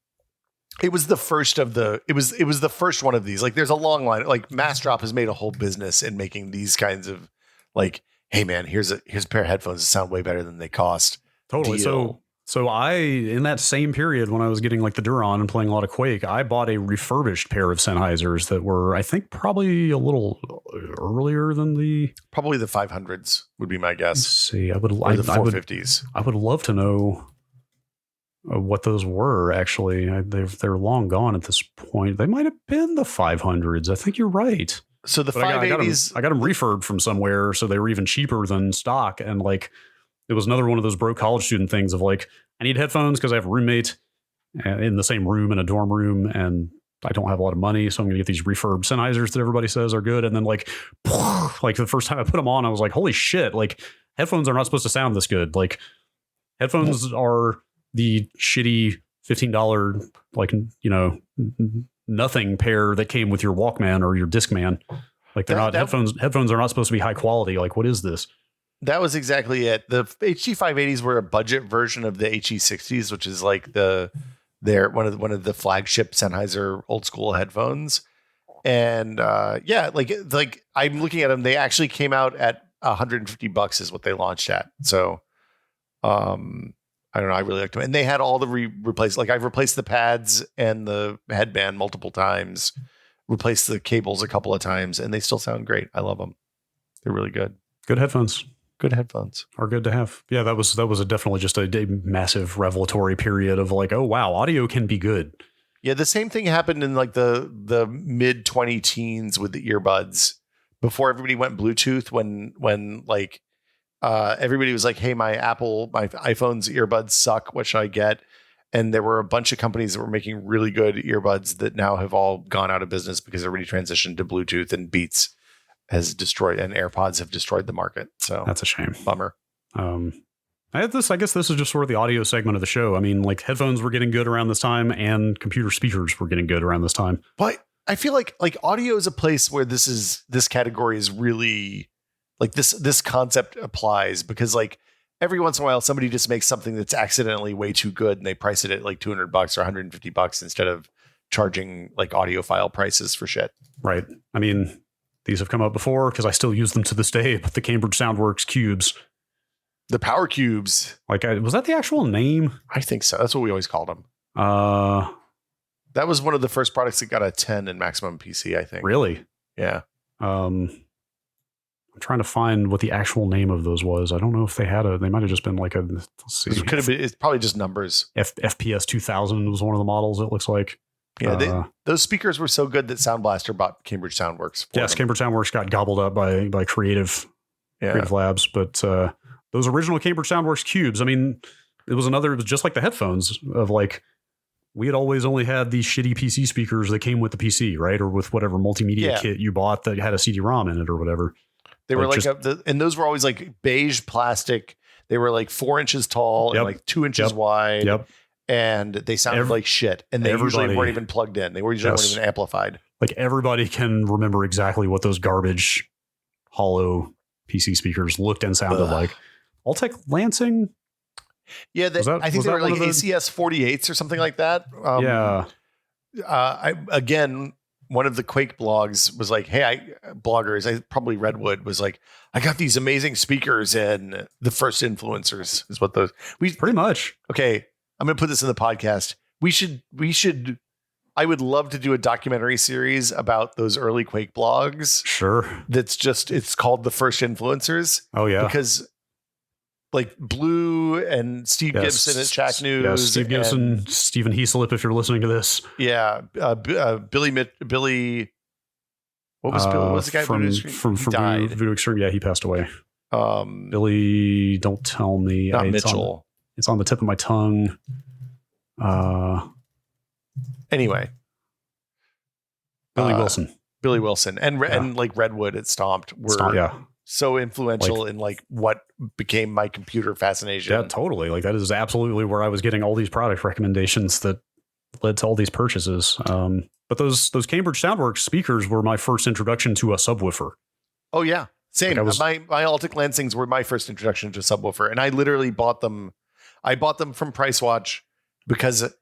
It was the first of it was the first one of these. Like there's a long line. Like Massdrop has made a whole business in making these kinds of like, hey man, here's a pair of headphones that sound way better than they cost. Totally. Deal. So in that same period when I was getting like the Duron and playing a lot of Quake, I bought a refurbished pair of Sennheisers that were, I think, probably a little earlier than Probably the 500s would be my let's guess. see. Or the 450s. I would love to know what those were. Actually, they're long gone at this point. They might have been the 500s. I think you're right. So the But 580s, I got them refurbed from somewhere, so they were even cheaper than stock. And like, it was another one of those broke college student things of like, I need headphones because I have a roommate in the same room in a dorm room, and I don't have a lot of money, so I'm gonna get these refurbed Sennheisers that everybody says are good. And then like the first time I put them on, I was like, holy shit! Like, headphones are not supposed to sound this good. Like, headphones are the shitty $15 like nothing pair that came with your Walkman or your Discman. Like, they're not headphones. Headphones are not supposed to be high quality. Like, what is this? That was exactly it. The HG580s were a budget version of the HE60s, which is like one of the flagship Sennheiser old school headphones. And like I'm looking at them, they actually came out at $150 is what they launched at. So I don't know, I really liked them. And they had all the replaced, like I've replaced the pads and the headband multiple times, replaced the cables a couple of times, and they still sound great. I love them. They're really good. Good headphones. Good headphones are good to have. Yeah, that was definitely just a massive revelatory period of like, oh wow, audio can be good. Yeah, the same thing happened in like the mid 20 teens with the earbuds before everybody went Bluetooth. When like everybody was like, hey, my iPhone's earbuds suck. What should I get? And there were a bunch of companies that were making really good earbuds that now have all gone out of business because everybody transitioned to Bluetooth, and Beats has destroyed, and AirPods have destroyed the market. So that's a shame. Bummer. I guess this is just sort of the audio segment of the show. I mean, like, headphones were getting good around this time, and computer speakers were getting good around this time. But I feel like audio is a place where this category is really like this concept applies, because like every once in a while somebody just makes something that's accidentally way too good and they price it at like $200 or $150 instead of charging like audiophile prices for shit. Right. I mean, these have come up before because I still use them to this day, but the Cambridge Soundworks cubes. The Power Cubes. Like, was that the actual name? I think so. That's what we always called them. That was one of the first products that got a 10 in maximum PC, I think. Really? Yeah. I'm trying to find what the actual name of those was. I don't know if they might have just been like let's see. It could have been, it's probably just numbers. FPS 2000 was one of the models, it looks like. Yeah, those speakers were so good that Sound Blaster bought Cambridge Soundworks. Yes, Cambridge Soundworks got gobbled up by Creative Labs, but those original Cambridge Soundworks cubes, I mean, it was just like the headphones of like, we had always only had these shitty PC speakers that came with the PC, right? Or with whatever multimedia kit you bought that had a CD-ROM in it or whatever. They were like, and those were always like beige plastic. They were like 4 inches tall and like 2 inches wide. Yep. And they sounded like shit. And they usually weren't even plugged in. They usually weren't even amplified. Like, everybody can remember exactly what those garbage hollow PC speakers looked and sounded like. Alltech Lansing? Yeah, I think they were like ACS 48s or something like that. Again, one of the Quake blogs was like, hey, probably Redwood was like, I got these amazing speakers, and the first influencers is what those pretty much. Okay, I'm going to put this in the podcast. We should, I would love to do a documentary series about those early Quake blogs. Sure. It's called The First Influencers. Oh, yeah. Because like Blue and Steve Gibson at Shack News. Yeah, Steve Gibson, Stephen Heaslip, if you're listening to this. Yeah. Billy. What was Billy? What was the guy from Voodoo Extreme? Yeah, he passed away. Billy, don't tell me. Not Mitchell. It's on the tip of my tongue. Anyway. Billy Wilson. And like Redwood at Stomped were so influential in like what became my computer fascination. Yeah, totally. Like, that is absolutely where I was getting all these product recommendations that led to all these purchases. But those Cambridge Soundworks speakers were my first introduction to a subwoofer. Oh yeah. Same. Like my Alltech Lansings were my first introduction to a subwoofer, and I literally bought them. I bought them from Price Watch because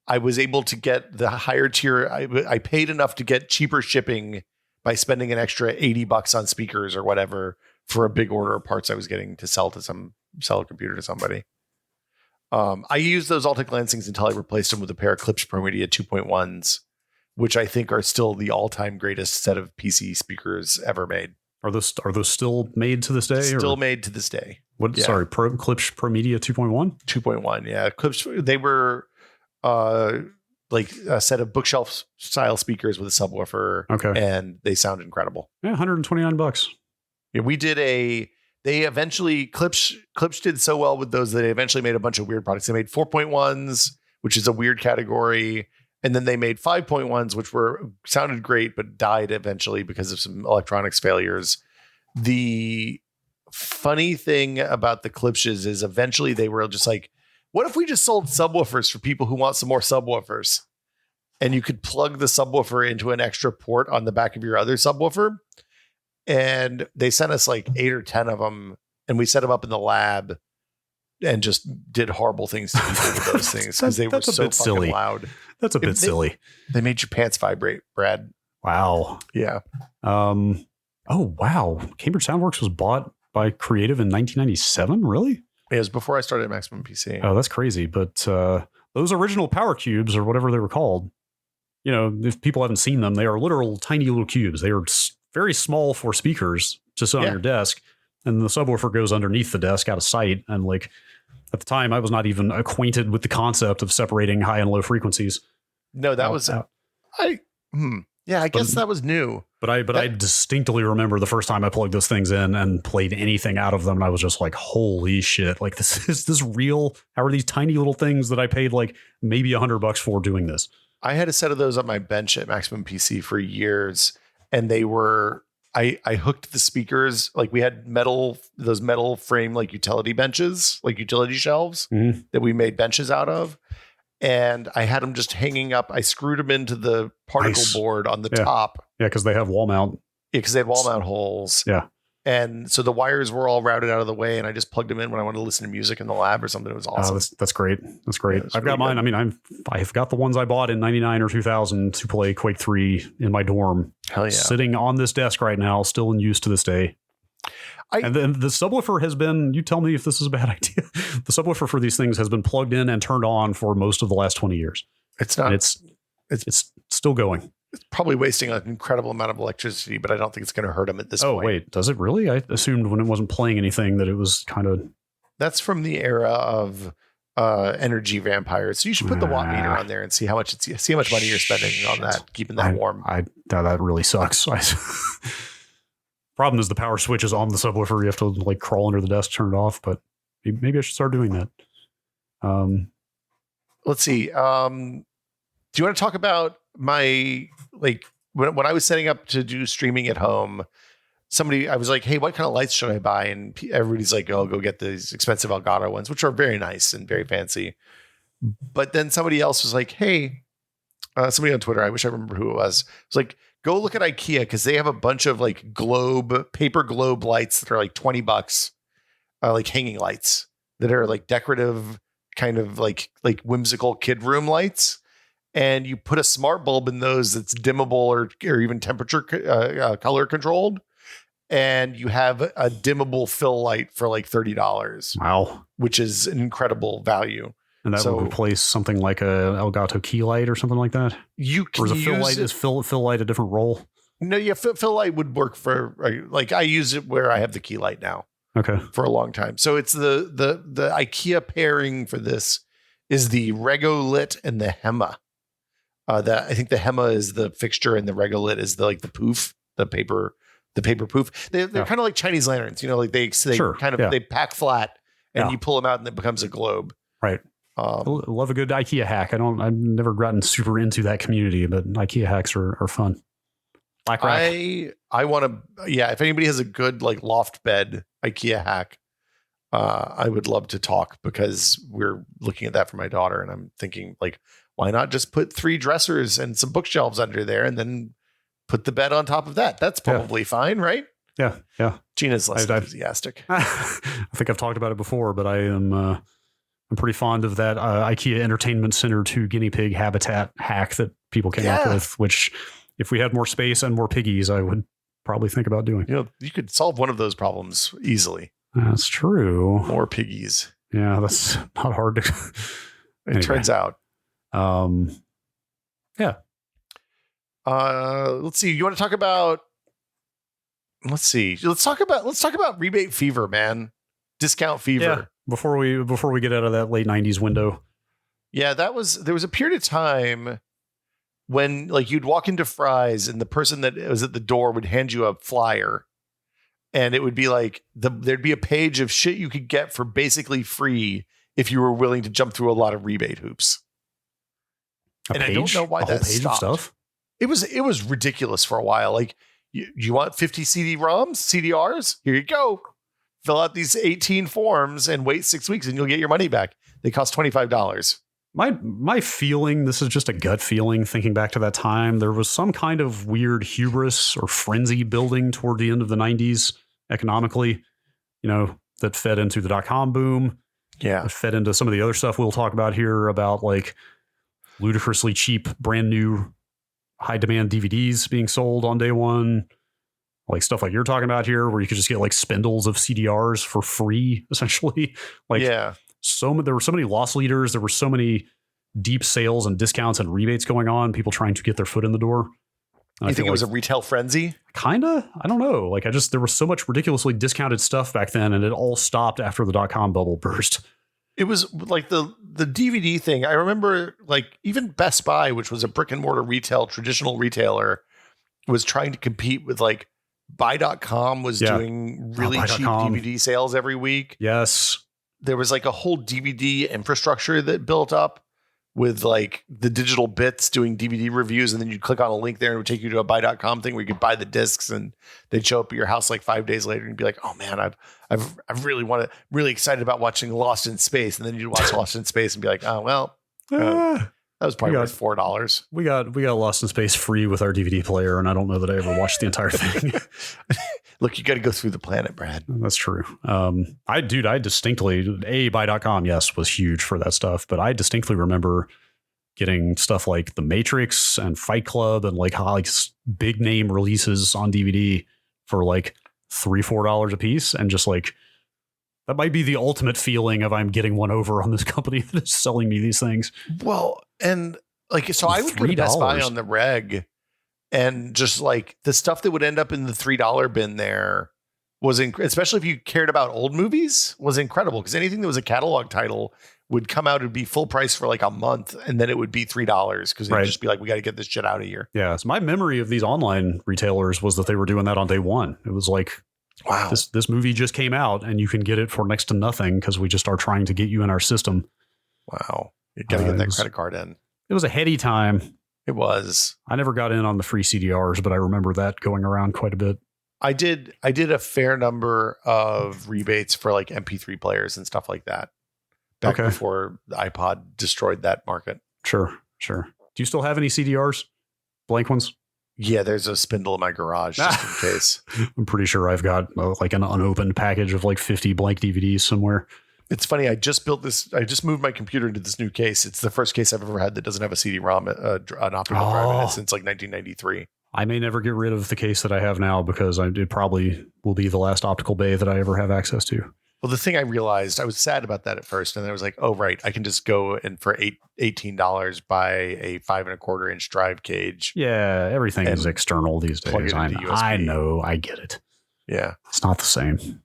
I was able to get the higher tier. I paid enough to get cheaper shipping by spending an extra $80 on speakers or whatever for a big order of parts I was getting to sell a computer to somebody. I used those Altic Lansings until I replaced them with a pair of Klipsch Pro Media 2.1s, which I think are still the all-time greatest set of PC speakers ever made. Are those still made to this day? Still made to this day. What? Yeah. Sorry, Klipsch Pro Media 2.1? 2.1, yeah. Klipsch, they were like a set of bookshelf style speakers with a subwoofer. Okay. And they sound incredible. Yeah, $129. Yeah, we did they eventually, Klipsch did so well with those that they eventually made a bunch of weird products. They made 4.1s, which is a weird category. And then they made 5.1s, which sounded great, but died eventually because of some electronics failures. The funny thing about the Klipsches is eventually they were just like, what if we just sold subwoofers for people who want some more subwoofers? And you could plug the subwoofer into an extra port on the back of your other subwoofer. And they sent us like 8 or 10 of them, and we set them up in the lab and just did horrible things to people with those things because they were so fucking silly. loud. That's a bit silly. They made your pants vibrate, Brad. Wow. Yeah. Oh, wow. Cambridge Soundworks was bought by Creative in 1997? Really? It was before I started at Maximum PC. Oh, that's crazy. But those original Power Cubes, or whatever they were called, you know, if people haven't seen them, they are literal tiny little cubes. They are very small for speakers to sit on your desk, and the subwoofer goes underneath the desk out of sight. And like at the time, I was not even acquainted with the concept of separating high and low frequencies. No, that was out. I guess that was new. But I distinctly remember the first time I plugged those things in and played anything out of them, and I was just like, holy shit, like is this real? How are these tiny little things that I paid like maybe $100 for doing this? I had a set of those on my bench at Maximum PC for years, and they were I hooked the speakers, like we had those metal frame like utility benches, like utility shelves that we made benches out of. And I had them just hanging up. I screwed them into the particle board on the top. Yeah, because they have wall mount. Yeah, because they had wall mount holes. Yeah. And so the wires were all routed out of the way, and I just plugged them in when I wanted to listen to music in the lab or something. It was awesome. That's great. That's great. Yeah, I've got mine. Good. I mean, I've got the ones I bought in 99 or 2000 to play Quake 3 in my dorm. Hell yeah. Sitting on this desk right now, still in use to this day. And then the subwoofer has been, you tell me if this is a bad idea. The subwoofer for these things has been plugged in and turned on for most of the last 20 years. It's not. It's still going. It's probably wasting an incredible amount of electricity, but I don't think it's going to hurt them at this point. Oh, wait. Does it really? I assumed when it wasn't playing anything that it was kind of... That's from the era of energy vampires. So you should put the watt meter on there and see how much money you're spending on that, keeping that warm. That really sucks. Problem is the power switch is on the subwoofer. You have to like crawl under the desk, turn it off, but maybe I should start doing that. Let's see. Do you want to talk about my, like when I was setting up to do streaming at home, I was like, hey, what kind of lights should I buy? And everybody's like, oh, go get these expensive Elgato ones, which are very nice and very fancy. But then somebody else was like, hey, somebody on Twitter, I wish I remember who it was like, go look at Ikea because they have a bunch of like paper globe lights that are like $20, like hanging lights that are like decorative, kind of like whimsical kid room lights. And you put a smart bulb in those that's dimmable or even temperature color controlled. And you have a dimmable fill light for like $30. Wow. Which is an incredible value. And that would replace something like a Elgato key light or something like that? Is fill light a different role? No, yeah, fill light would work for, like I use it where I have the key light now. Okay. For a long time. So it's the IKEA pairing for this is the Regolit and the Hema. I think the Hema is the fixture and the Regolit is the poof, the paper poof. They're kind of like Chinese lanterns, like they they pack flat and you pull them out and it becomes a globe. Right. I love a good IKEA hack. I've never gotten super into that community, but IKEA hacks are fun. Black rack. I want to, if anybody has a good like loft bed IKEA hack, I would love to talk because we're looking at that for my daughter and I'm thinking like, why not just put 3 dressers and some bookshelves under there and then put the bed on top of that? That's probably fine, right? Yeah. Yeah. Gina's less enthusiastic. I think I've talked about it before, but I'm pretty fond of that IKEA Entertainment Center 2 guinea pig habitat hack that people came up with, which if we had more space and more piggies, I would probably think about doing. You could solve one of those problems easily. That's true. More piggies. Yeah, that's not hard to. It turns out. Yeah. Let's see. You want to talk about? Let's see. Let's talk about rebate fever, man. Discount fever. Yeah. Before we get out of that late 90s window. Yeah, there was a period of time when like you'd walk into Fry's and the person that was at the door would hand you a flyer, and it would be like there'd be a page of shit you could get for basically free if you were willing to jump through a lot of rebate hoops. I don't know why that stopped. Of stuff? It was ridiculous for a while. Like you want 50 CD-ROMs, CDRs? Here you go. Fill out these 18 forms and wait 6 weeks and you'll get your money back. They cost $25. My feeling, this is just a gut feeling, thinking back to that time, there was some kind of weird hubris or frenzy building toward the end of the 90s economically, that fed into the dot-com boom. Yeah. It fed into some of the other stuff we'll talk about here about like ludicrously cheap, brand new, high demand DVDs being sold on day one. Like stuff like you're talking about here, where you could just get like spindles of CDRs for free, essentially. Like, yeah. There were so many loss leaders. There were so many deep sales and discounts and rebates going on. People trying to get their foot in the door. You think it was a retail frenzy? Kinda. I don't know. Like there was so much ridiculously discounted stuff back then, and it all stopped after the .com bubble burst. It was like the DVD thing. I remember like even Best Buy, which was a brick and mortar traditional retailer, was trying to compete with like Buy.com was doing really cheap DVD sales every week. Yes. There was like a whole DVD infrastructure that built up with like the digital bits doing DVD reviews. And then you'd click on a link there and it would take you to a Buy.com thing where you could buy the discs and they'd show up at your house like 5 days later and you'd be like, oh man, I've really excited about watching Lost in Space. And then you'd watch Lost in Space and be like, oh, well, that was probably worth $4. We got Lost in Space free with our DVD player, and I don't know that I ever watched the entire thing. Look, you got to go through the planet, Brad. That's true. I distinctly, Buy.com, yes, was huge for that stuff, but I distinctly remember getting stuff like The Matrix and Fight Club and like big name releases on DVD for like $3-4 a piece, and just like that might be the ultimate feeling of I'm getting one over on this company that is selling me these things. Well, and like, so I would go to Best Buy on the reg, and just like the stuff that would end up in the $3 bin there was, especially if you cared about old movies, was incredible. Because anything that was a catalog title would come out and be full price for like a month, and then it would be $3 because it'd just be like, we got to get this shit out of here. Yeah. So my memory of these online retailers was that they were doing that on day one. It was like, wow, this movie just came out and you can get it for next to nothing because we just are trying to get you in our system. Wow. You got to get that credit card in. It was a heady time. It was. I never got in on the free CDRs, but I remember that going around quite a bit. I did a fair number of rebates for like MP3 players and stuff like that back before the iPod destroyed that market. Sure. Do you still have any CDRs? Blank ones? Yeah, there's a spindle in my garage just in case. I'm pretty sure I've got like an unopened package of like 50 blank DVDs somewhere. It's funny. I just moved my computer into this new case. It's the first case I've ever had that doesn't have a CD-ROM, an optical drive in it since like 1993. I may never get rid of the case that I have now because it probably will be the last optical bay that I ever have access to. Well, the thing I realized, I was sad about that at first, and then I was like, oh, right, I can just go and for $18 buy a 5 1/4 inch drive cage. Yeah, everything is external these days. I know, I get it. Yeah. It's not the same.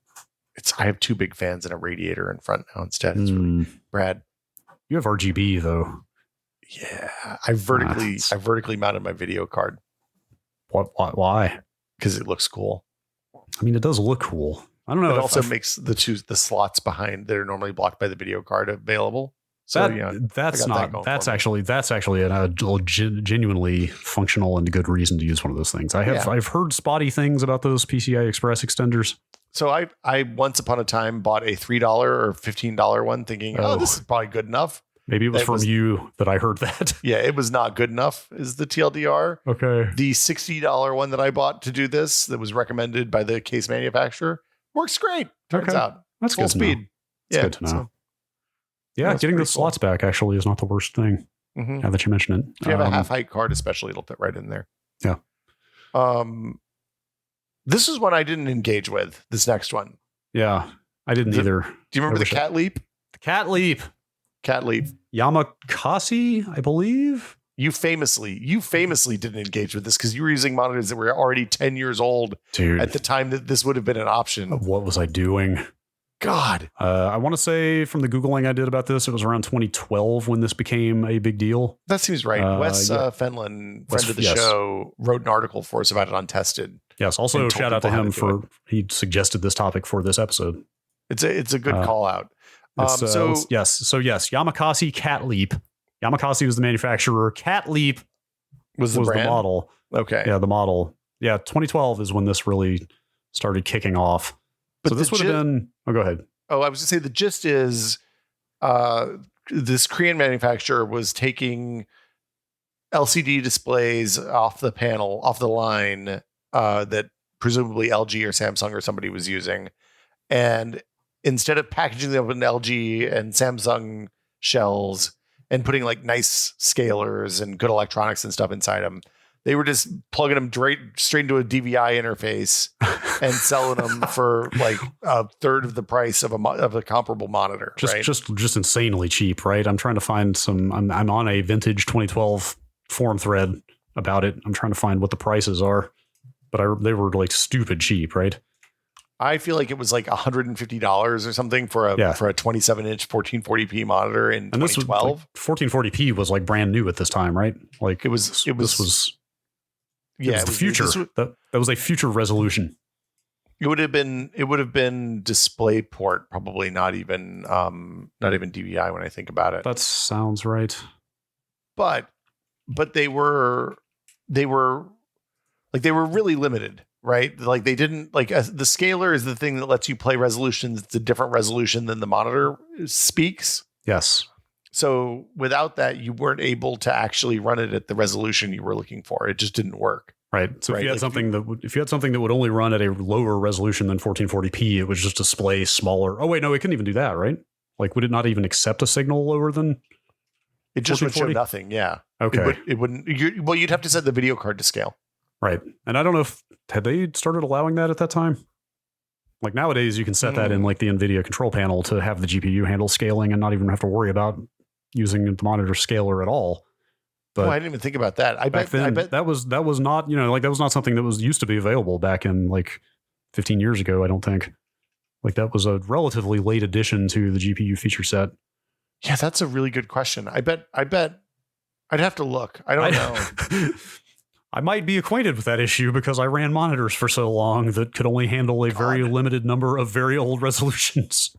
I have 2 big fans and a radiator in front now instead. It's Brad. You have RGB though. Yeah. I vertically mounted my video card. Why? Because it looks cool. I mean, it does look cool. I don't know. It also makes the slots behind that are normally blocked by the video card available. So that's actually a genuinely functional and good reason to use one of those things. I've heard spotty things about those PCI Express extenders. So I once upon a time bought a $3 or $15 one thinking, this is probably good enough. Maybe it was from you that I heard that. Yeah, it was not good enough is the TLDR. Okay. The $60 one that I bought to do this that was recommended by the case manufacturer works great. Turns out. That's full good speed. That's good to know. Getting the slots back actually is not the worst thing. Mm-hmm. Now that you mention it. If you have a half height card, especially, it'll fit right in there. Yeah. This is one I didn't engage with. This next one. Yeah, I didn't either. Do you remember the Catleap? The Catleap. Yamakasi, I believe. You famously didn't engage with this because you were using monitors that were already 10 years old at the time that this would have been an option. What was I doing? God. I want to say from the Googling I did about this, it was around 2012 when this became a big deal. That seems right. Wes Fenlon, friend of the show, wrote an article for us about it on Tested. Yes. Also, shout out to him for he suggested this topic for this episode. It's a good call out. Yes, Yamakasi Catleap. Yamakasi was the manufacturer. Catleap was the model. Okay. Yeah, the model. Yeah, 2012 is when this really started kicking off. But so this would have been... Oh, go ahead. Oh, I was going to say the gist is this Korean manufacturer was taking LCD displays off the line that presumably LG or Samsung or somebody was using. And instead of packaging them in LG and Samsung shells and putting like nice scalers and good electronics and stuff inside them, they were just plugging them straight into a DVI interface and selling them for like a third of the price of a comparable monitor. Just insanely cheap, right? I'm trying to find some. I'm on a vintage 2012 forum thread about it. I'm trying to find what the prices are, but they were like stupid cheap, right? I feel like it was like $150 or something for a 27-inch 1440p monitor in 2012. 1440p was like brand new at this time, right? Like it was the future. That was a future resolution. It would have been DisplayPort, probably not even DVI when I think about it. That sounds right. But they were really limited, right? Like they didn't the scaler is the thing that lets you play resolutions. It's a different resolution than the monitor speaks. Yes. So without that, you weren't able to actually run it at the resolution you were looking for. It just didn't work. Right. So if you had something that would only run at a lower resolution than 1440p, it would just display smaller. Oh wait, no, it couldn't even do that, right? Like, would it not even accept a signal lower than? It just would show nothing. Yeah. Okay. It wouldn't. You'd have to set the video card to scale. Right. And I don't know had they started allowing that at that time. Like nowadays, you can set that in like the NVIDIA control panel to have the GPU handle scaling and not even have to worry about using the monitor scaler at all. But I didn't even think about that. I bet that was not, that was not something that was used to be available back in like 15 years ago. I don't think. Like that was a relatively late addition to the GPU feature set. Yeah, that's a really good question. I bet I'd have to look. I don't know. I might be acquainted with that issue because I ran monitors for so long that could only handle a very limited number of very old resolutions.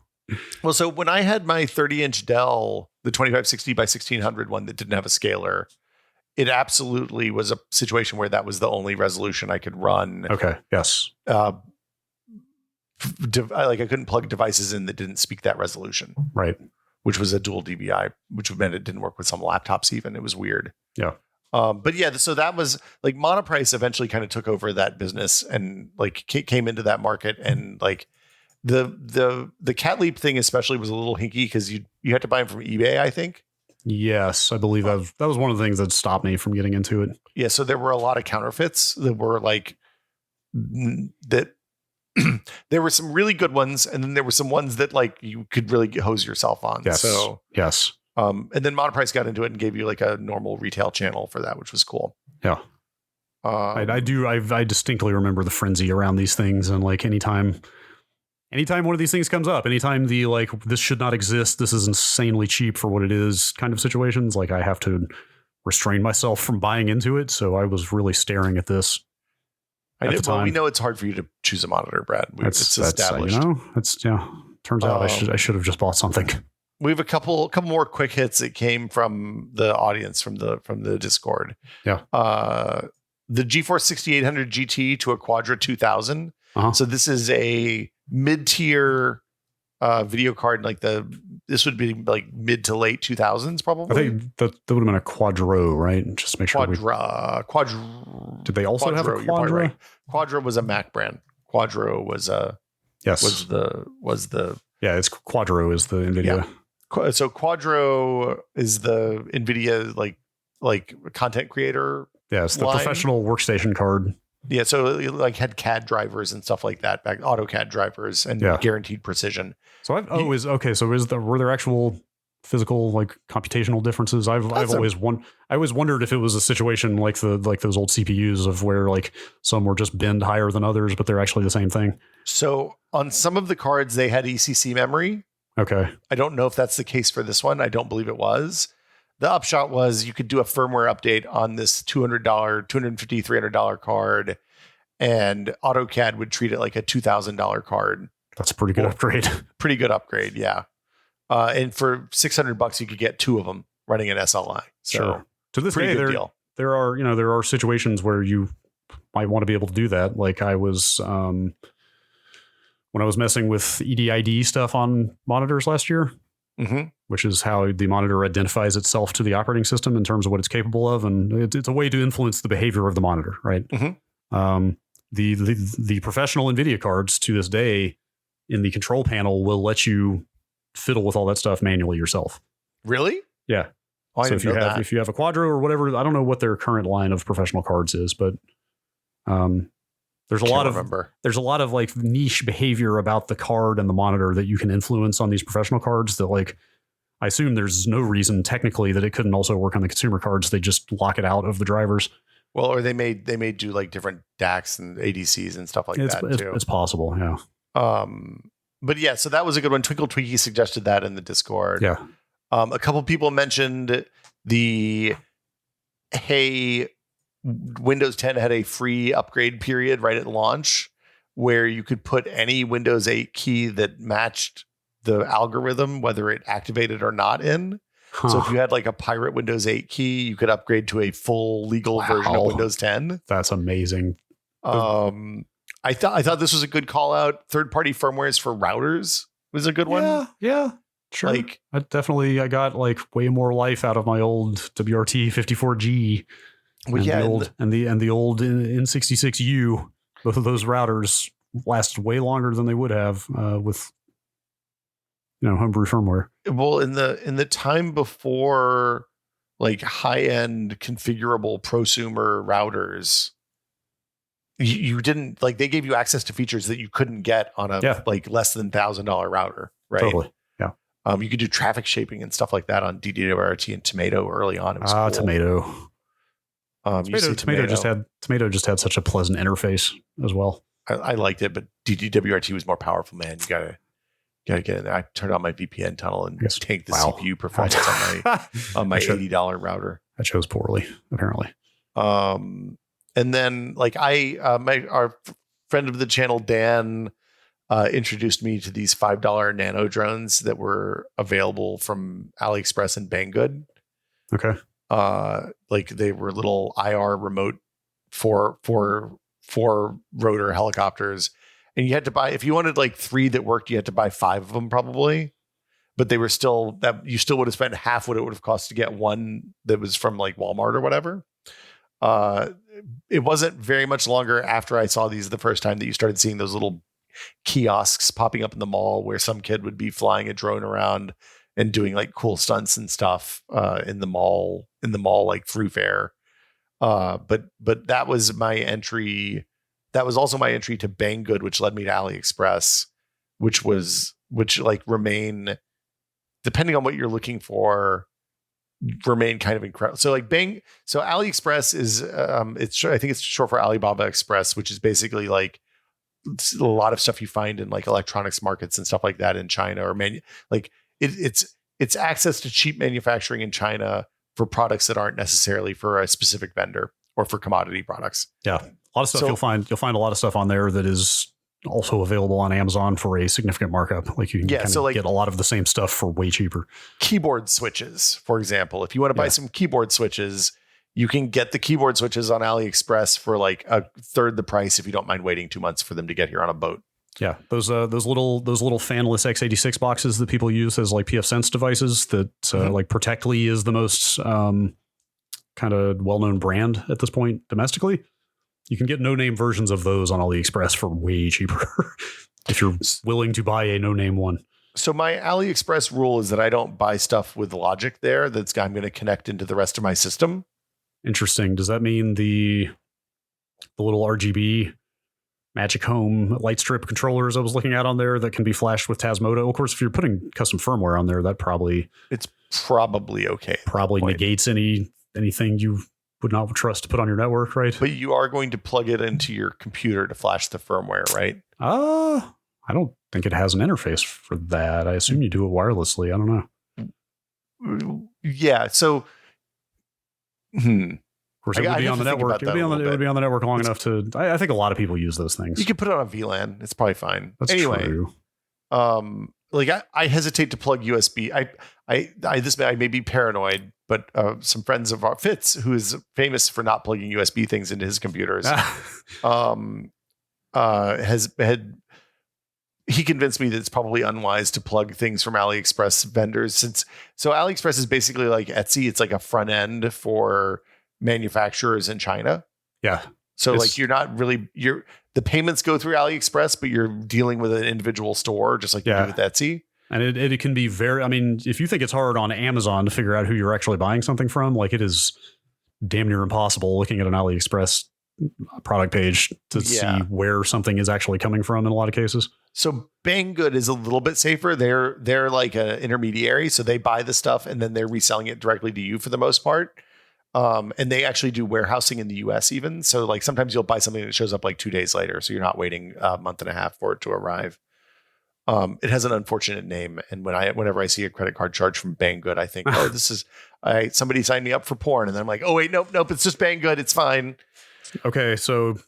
Well, so when I had my 30-inch Dell, the 2560 by 1600 one that didn't have a scaler, it absolutely was a situation where that was the only resolution I could run. Okay. Yes. I couldn't plug devices in that didn't speak that resolution. Right. Which was a dual DVI, which meant it didn't work with some laptops even. It was weird. Yeah. But yeah, so that was like Monoprice eventually kind of took over that business and like came into that market, and like the Catleap thing especially was a little hinky because you had to buy them from eBay, I think. Yes, I believe that was one of the things that stopped me from getting into it. Yeah, so there were a lot of counterfeits that were like that. There were some really good ones, and then there were some ones that like you could really hose yourself on. Yes. So yes. And then Monoprice got into it and gave you like a normal retail channel for that, which was cool. Yeah. I distinctly remember the frenzy around these things, and like anytime one of these things comes up, anytime the like this should not exist, this is insanely cheap for what it is kind of situations, like I have to restrain myself from buying into it. So I was really staring at this. Well, we know it's hard for you to choose a monitor, Brad. It's established. Turns out I should have just bought something. We have a couple more quick hits that came from the audience from the Discord. Yeah. The GeForce 6800 GT to a Quadra 2000. Uh-huh. So this is a mid-tier video card. Like this would be like mid to late 2000s probably. I think that would have been a Quadro, right? Just make sure. Quadra. Did they also have a Quadra? Right. Quadra was a Mac brand. Quadro was a was the yeah. It's Quadro is the NVIDIA. Yeah. So Quadro is the NVIDIA like content creator. Yeah, it's the line. professional workstation card. Yeah, so like had CAD drivers and stuff like that, back AutoCAD drivers and guaranteed precision. So were there actual physical like computational differences? I always wondered if it was a situation like those old CPUs of where like some were just bend higher than others, but they're actually the same thing. So on some of the cards, they had ECC memory. Okay. I don't know if that's the case for this one. I don't believe it was. The upshot was you could do a firmware update on this $200, $250, $300 card, and AutoCAD would treat it like a $2,000 card. That's a pretty good upgrade. Pretty good upgrade, yeah. And for $600, you could get 2 of them running an SLI. So sure. To this day, there are situations where you might want to be able to do that. Like I was when I was messing with EDID stuff on monitors last year. Mm-hmm. Which is how the monitor identifies itself to the operating system in terms of what it's capable of. And it's a way to influence the behavior of the monitor, right? Mm-hmm. The professional NVIDIA cards to this day in the control panel will let you fiddle with all that stuff manually yourself. Really? Yeah. Oh, so if you have a Quadro or whatever, I don't know what their current line of professional cards is, but there's a lot of like niche behavior about the card and the monitor that you can influence on these professional cards that like, I assume there's no reason technically that it couldn't also work on the consumer cards. They just lock it out of the drivers. Well, or they may do like different DACs and ADCs and stuff like that too. It's possible. Yeah. But yeah, so that was a good one. Twinkle Twinkie suggested that in the Discord. Yeah. A couple people mentioned Windows 10 had a free upgrade period right at launch where you could put any Windows 8 key that matched the algorithm, whether it activated or not in. Huh. So if you had like a pirate Windows 8 key, you could upgrade to a full legal version of Windows 10. That's amazing. I thought this was a good call out. Third-party firmwares for routers was a good one. Yeah. Sure. Like I got like way more life out of my old WRT 54G. Well, and the old N66U, both of those routers lasted way longer than they would have with homebrew firmware. Well, in the time before like high-end configurable prosumer routers, you didn't like they gave you access to features that you couldn't get on a like less than $1,000 router, right? Totally. Yeah. You could do traffic shaping and stuff like that on DDWRT and Tomato early on. It was cool. Tomato. Tomato just had such a pleasant interface as well. I liked it, but DDWRT was more powerful, man. You gotta get in there. I turned on my VPN tunnel and tanked the CPU performance on my $80 router. I chose poorly, apparently. And then like our friend of the channel, Dan, introduced me to these $5 nano drones that were available from AliExpress and Banggood. Okay. Like they were little IR remote four rotor helicopters, and you had to buy, if you wanted like 3 that worked, you had to buy 5 of them probably, but they were still that you still would have spent half what it would have cost to get one that was from like Walmart or whatever. It wasn't very much longer after I saw these the first time that you started seeing those little kiosks popping up in the mall where some kid would be flying a drone around and doing like cool stunts and stuff in the mall like through fair. But that was my entry. That was also my entry to Banggood, which led me to AliExpress, which like remain, depending on what you're looking for, remain kind of incredible. So like AliExpress is I think it's short for Alibaba Express, which is basically like a lot of stuff you find in like electronics markets and stuff like that in China or it's access to cheap manufacturing in China for products that aren't necessarily for a specific vendor or for commodity products. Yeah. A lot of stuff you'll find a lot of stuff on there that is also available on Amazon for a significant markup. Like you can get a lot of the same stuff for way cheaper. Keyboard switches, for example. If you want to buy some keyboard switches, you can get the keyboard switches on AliExpress for like a third the price if you don't mind waiting 2 months for them to get here on a boat. Yeah, those little fanless x86 boxes that people use as like pfSense devices that like Protectly is the most kind of well-known brand at this point domestically. You can get no-name versions of those on AliExpress for way cheaper if you're willing to buy a no-name one. So my AliExpress rule is that I don't buy stuff with logic there I'm going to connect into the rest of my system. Interesting. Does that mean the the little RGB Magic Home light strip controllers I was looking at on there that can be flashed with Tasmodo. Of course, if you're putting custom firmware on there, that it's probably okay. Probably negates anything you would not trust to put on your network, right? But you are going to plug it into your computer to flash the firmware, right? I don't think it has an interface for that. I assume you do it wirelessly. I don't know. Yeah. So, Of course, it would be on the network. It would be on the network long enough to. I think a lot of people use those things. You could put it on a VLAN. It's probably fine. That's true. Like I hesitate to plug USB. I may be paranoid, but some friends of our Fitz, who is famous for not plugging USB things into his computers, he convinced me that it's probably unwise to plug things from AliExpress vendors. So AliExpress is basically like Etsy. It's like a front end for manufacturers in China. Yeah. So like the payments go through AliExpress, but you're dealing with an individual store, just like you do with Etsy. And it can be if you think it's hard on Amazon to figure out who you're actually buying something from, like it is damn near impossible looking at an AliExpress product page to see where something is actually coming from in a lot of cases. So Banggood is a little bit safer. They're like an intermediary. So they buy the stuff and then they're reselling it directly to you for the most part. And they actually do warehousing in the US even. So like sometimes you'll buy something that shows up like 2 days later. So you're not waiting a month and a half for it to arrive. It has an unfortunate name. And whenever I see a credit card charge from Banggood, I think, oh, this is somebody signed me up for porn. And then I'm like, oh wait, nope. It's just Banggood. It's fine. Okay. So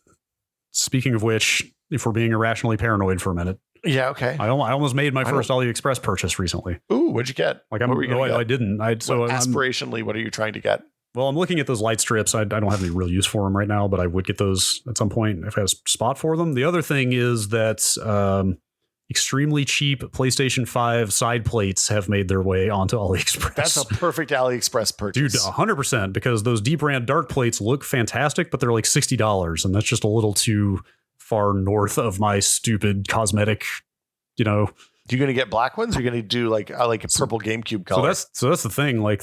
speaking of which, if we're being irrationally paranoid for a minute. Yeah. Okay. I almost made my first AliExpress purchase recently. Ooh, what'd you get? I didn't. Aspirationally, what are you trying to get? Well, I'm looking at those light strips. I don't have any real use for them right now, but I would get those at some point if I had a spot for them. The other thing is that extremely cheap PlayStation 5 side plates have made their way onto AliExpress. That's a perfect AliExpress purchase. Dude, 100%, because those deep brand dark plates look fantastic, but they're like $60, and that's just a little too far north of my stupid cosmetic, You're going to get black ones? Or you're going to do like a purple GameCube color? So that's the thing. Like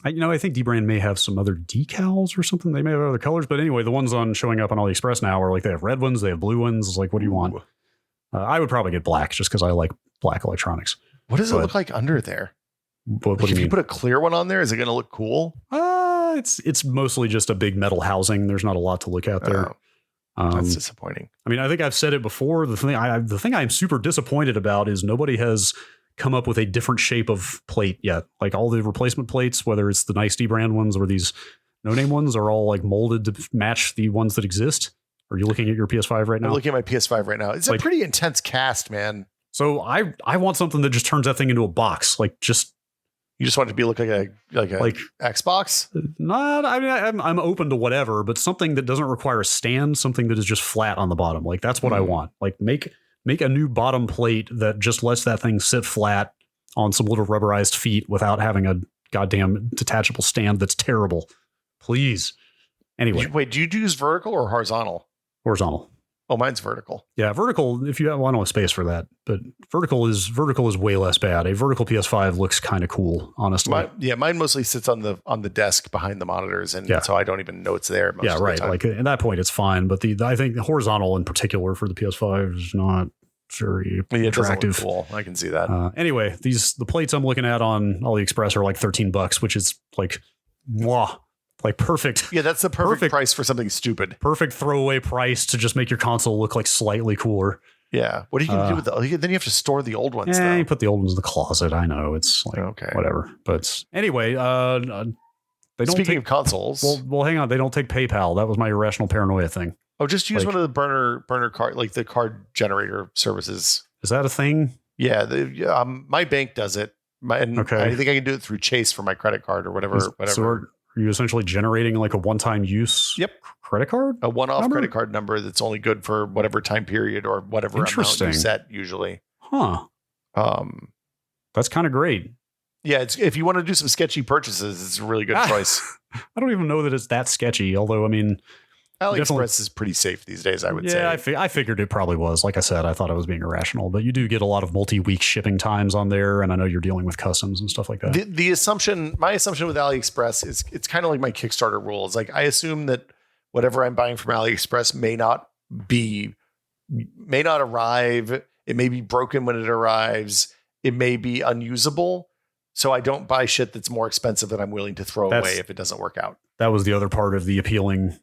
I think Dbrand may have some other decals or something. They may have other colors, but anyway, the ones showing up on AliExpress now are like they have red ones, they have blue ones. It's like, what do you want? I would probably get black just because I like black electronics. What does it look like under there? If you put a clear one on there, is it going to look cool? It's mostly just a big metal housing. There's not a lot to look at there. That's disappointing. I mean, I think I've said it before. The thing I'm super disappointed about is nobody has come up with a different shape of plate yet. Like all the replacement plates, whether it's the nice brand ones or these no-name ones, are all like molded to match the ones that exist. Are you looking at your PS5 right now? I'm looking at my PS5 right now. It's a pretty intense cast, man. So I want something that just turns that thing into a box. You just want it to be look like a Xbox? Not. I mean, I'm open to whatever, but something that doesn't require a stand, something that is just flat on the bottom. Like that's what I want. Like make a new bottom plate that just lets that thing sit flat on some little rubberized feet without having a goddamn detachable stand that's terrible. Please. Anyway. Wait, do you use vertical or horizontal? Horizontal. Oh, mine's vertical. Yeah, vertical. If you have, I don't have space for that, but vertical is way less bad. A vertical PS5 looks kind of cool, honestly. Mine mostly sits on the desk behind the monitors, and so I don't even know it's there. Most of the time. Like at that point, it's fine. But I think the horizontal in particular for the PS5 is not very attractive. Cool. I can see that. Anyway, the plates I'm looking at on AliExpress are like $13, which is like, mwah. Like perfect. Yeah, that's the perfect price for something stupid. Perfect throwaway price to just make your console look like slightly cooler. Yeah. What are you going to do with then you have to store the old ones. Yeah, you put the old ones in the closet. I know. It's like, whatever. But anyway, Speaking of consoles. Well, hang on. They don't take PayPal. That was my irrational paranoia thing. Oh, just use one of the burner card, like the card generator services. Is that a thing? Yeah. My bank does it. I think I can do it through Chase for my credit card or whatever. So are you essentially generating like a one-time use credit card? A one-off credit card number that's only good for whatever time period or whatever amount you set usually. Huh. That's kind of great. Yeah, if you want to do some sketchy purchases, it's a really good choice. I don't even know that it's that sketchy, although, I mean... AliExpress is pretty safe these days, I would say. Yeah, I figured it probably was. Like I said, I thought I was being irrational, but you do get a lot of multi-week shipping times on there, and I know you're dealing with customs and stuff like that. My assumption with AliExpress is it's kind of like my Kickstarter rules. Like I assume that whatever I'm buying from AliExpress may not arrive. It may be broken when it arrives. It may be unusable. So I don't buy shit that's more expensive that I'm willing to throw away if it doesn't work out. That was the other part of the appealing.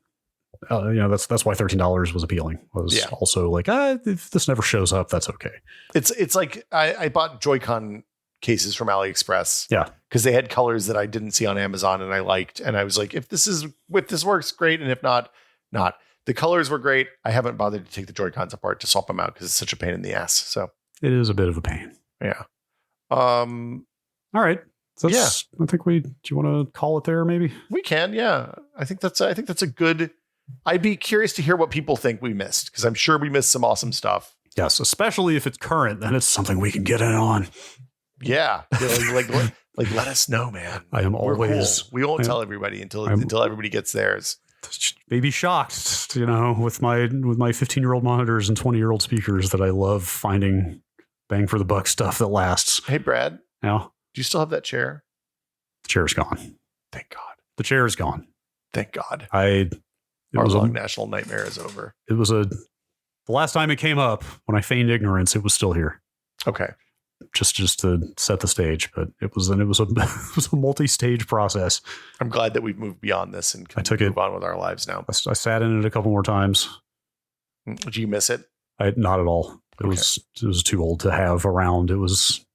That's why $13 was appealing. Was also like, if this never shows up, that's okay. It's like I bought Joy-Con cases from AliExpress. Yeah. Because they had colors that I didn't see on Amazon and I liked. And I was like, if this works, great. And if not, not. The colors were great. I haven't bothered to take the Joy-Cons apart to swap them out because it's such a pain in the ass. So it is a bit of a pain. Yeah. All right. So I think do you want to call it there? Maybe we can. Yeah. I think that's a good. I'd be curious to hear what people think we missed because I'm sure we missed some awesome stuff. Yes, especially if it's current, then it's something we can get in on. Yeah, let us know, man. I am always. Cool. We won't tell everybody until everybody gets theirs. Maybe shocked, with my 15-year-old monitors and 20-year-old speakers that I love finding bang for the buck stuff that lasts. Hey, Brad. Yeah. Do you still have that chair? The chair's gone. Thank God. The chair is gone. Thank God. Our long national nightmare is over. It was the last time it came up when I feigned ignorance, it was still here. Okay. Just to set the stage, but it was a multi-stage process. I'm glad that we've moved beyond this and can move on with our lives now. I sat in it a couple more times. Did you miss it? Not at all. It was too old to have around. It was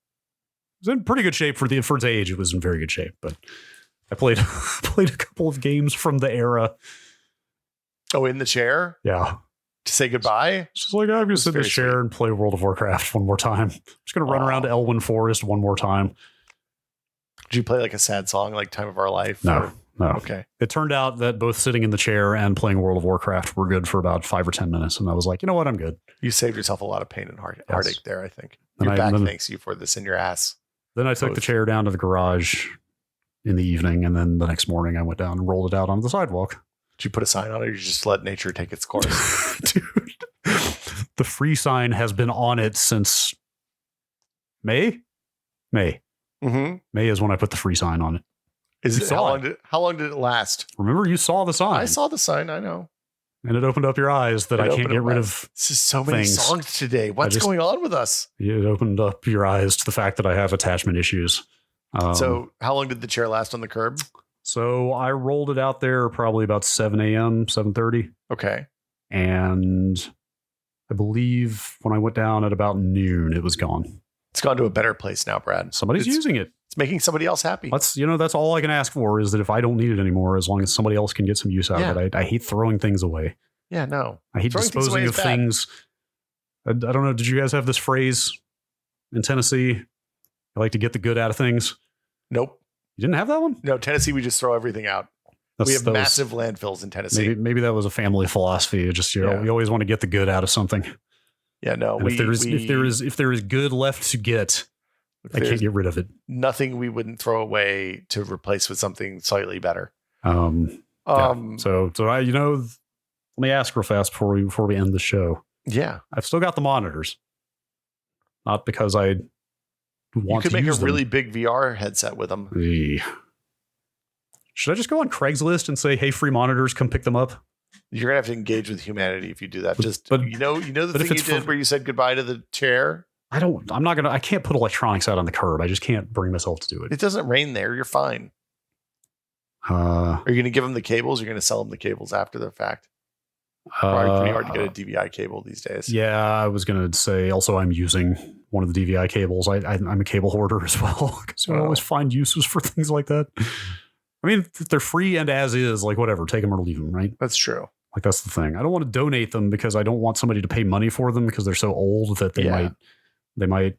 in pretty good shape for its age. It was in very good shape, but I played a couple of games from the era. Oh, in the chair? Yeah. To say goodbye? It's just like, I'm going to sit in the chair and play World of Warcraft one more time. I'm just going to run around to Elwyn Forest one more time. Did you play like a sad song like Time of Our Life? No. Okay. It turned out that both sitting in the chair and playing World of Warcraft were good for about 5 or 10 minutes. And I was like, you know what? I'm good. You saved yourself a lot of pain and heartache there, I think. Your back thanks you for this in your ass. Then I took the chair down to the garage in the evening. And then the next morning I went down and rolled it out onto the sidewalk. Did you put a sign on it or you just let nature take its course? Dude, the free sign has been on it since May. Mm-hmm. May is when I put the free sign on it. How long did it last? Remember, you saw the sign. I saw the sign. I know. And it opened up your eyes that I can't get rid of. This is so many songs today. What's going on with us? It opened up your eyes to the fact that I have attachment issues. So how long did the chair last on the curb? So I rolled it out there probably about 7 a.m., 7:30. Okay. And I believe when I went down at about noon, it was gone. It's gone to a better place now, Brad. Somebody's using it. It's making somebody else happy. That's all I can ask for is that if I don't need it anymore, as long as somebody else can get some use out of it. I hate throwing things away. Yeah, no. I hate disposing of things. I don't know. Did you guys have this phrase in Tennessee? I like to get the good out of things. Nope. You didn't have that one? No, Tennessee, we just throw everything out. We have massive landfills in Tennessee. Maybe that was a family philosophy. Just you always want to get the good out of something. Yeah, no. If there is good left to get, I can't get rid of it. Nothing we wouldn't throw away to replace with something slightly better. So I let me ask real fast before we end the show. Yeah, I've still got the monitors, not because I want to use them. You could make a really big VR headset with them. Should I just go on Craigslist and say, "Hey, free monitors, come pick them up"? You're gonna have to engage with humanity if you do that. But you know the thing you did where you said goodbye to the chair. I can't put electronics out on the curb. I just can't bring myself to do it. It doesn't rain there. You're fine. Are you going to give them the cables? You're going to sell them the cables after the fact. Probably pretty hard to get a DVI cable these days. Yeah, I was going to say also I'm using one of the DVI cables. I'm a cable hoarder as well because I always find uses for things like that. I mean, if they're free and as is, like whatever, take them or leave them, right? That's true. Like that's the thing. I don't want to donate them because I don't want somebody to pay money for them because they're so old that they might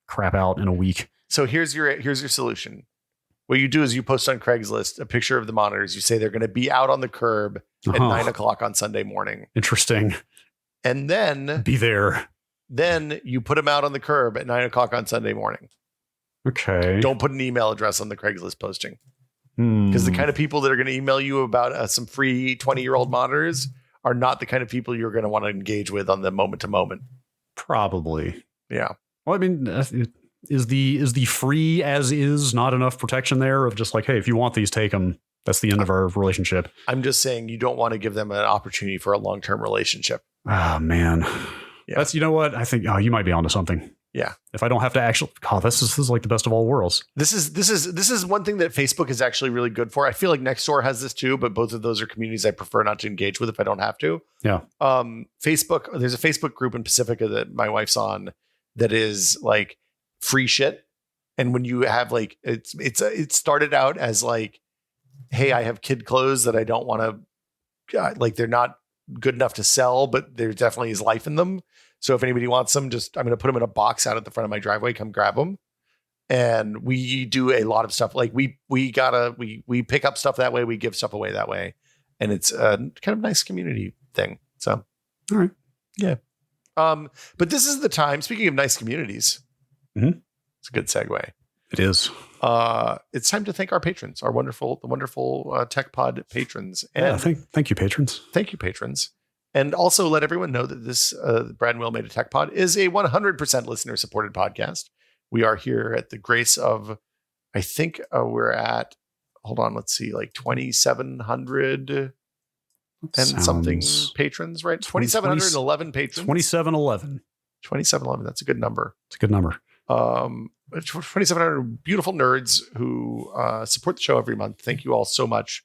crap out in a week. So here's your solution. What you do is you post on Craigslist a picture of the monitors. You say they're going to be out on the curb at 9:00 on Sunday morning. Interesting. And then be there. Then you put them out on the curb at 9:00 on Sunday morning. Okay. Don't put an email address on the Craigslist posting. Because the kind of people that are going to email you about some free 20-year-old monitors are not the kind of people you're going to want to engage with on the moment to moment. Probably. Yeah. Well, I mean, is the free as is not enough protection there of just like, hey, if you want these, take them. That's the end of our relationship. I'm just saying you don't want to give them an opportunity for a long-term relationship. Oh, man. Yeah. That's, you know what? I think, you might be onto something. Yeah. If I don't have to actually, this is like the best of all worlds. This is one thing that Facebook is actually really good for. I feel like Nextdoor has this too, but both of those are communities I prefer not to engage with if I don't have to. Yeah. Facebook, there's a Facebook group in Pacifica that my wife's on that is like free shit. And when you have like, it started out as like, hey, I have kid clothes that I don't want to, like they're not good enough to sell, but there definitely is life in them. So if anybody wants them, I'm going to put them in a box out at the front of my driveway. Come grab them. And we do a lot of stuff. Like we pick up stuff that way. We give stuff away that way. And it's a kind of nice community thing. So, all right. Yeah. But this is the time, speaking of nice communities, it's a good segue. It is. It's time to thank our patrons, the wonderful Tech Pod patrons. And thank you, patrons. Thank you, patrons. And also let everyone know that this Brad and Will Made a Tech Pod is a 100% listener supported podcast. We are here at the grace of, I think we're at, hold on, let's see, like 2,700 and something patrons, right? 2,711 patrons. 2,711. 2,711. That's a good number. It's a good number. 2,700 beautiful nerds who support the show every month. Thank you all so much.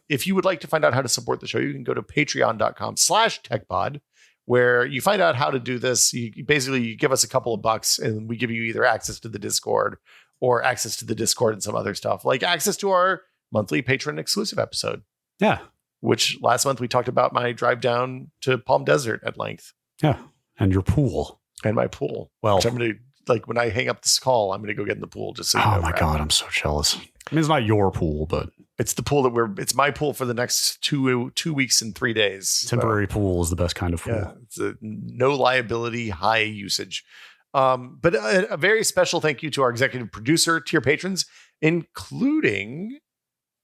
If you would like to find out how to support the show, you can go to patreon.com/techpod, where you find out how to do this. You give us a couple of bucks and we give you either access to the Discord or access to the Discord and some other stuff, like access to our monthly patron exclusive episode. Yeah. Which last month we talked about my drive down to Palm Desert at length. Yeah. And your pool. And my pool. Well, which I'm going to, like, when I hang up this call, I'm going to go get in the pool just so you know. Oh my God, I'm so jealous. I mean, it's not your pool, but it's the pool it's my pool for the next 2 weeks and 3 days. Temporary pool is the best kind of pool. Yeah, it's a no liability, high usage. But a very special thank you to our executive producer, tier patrons, including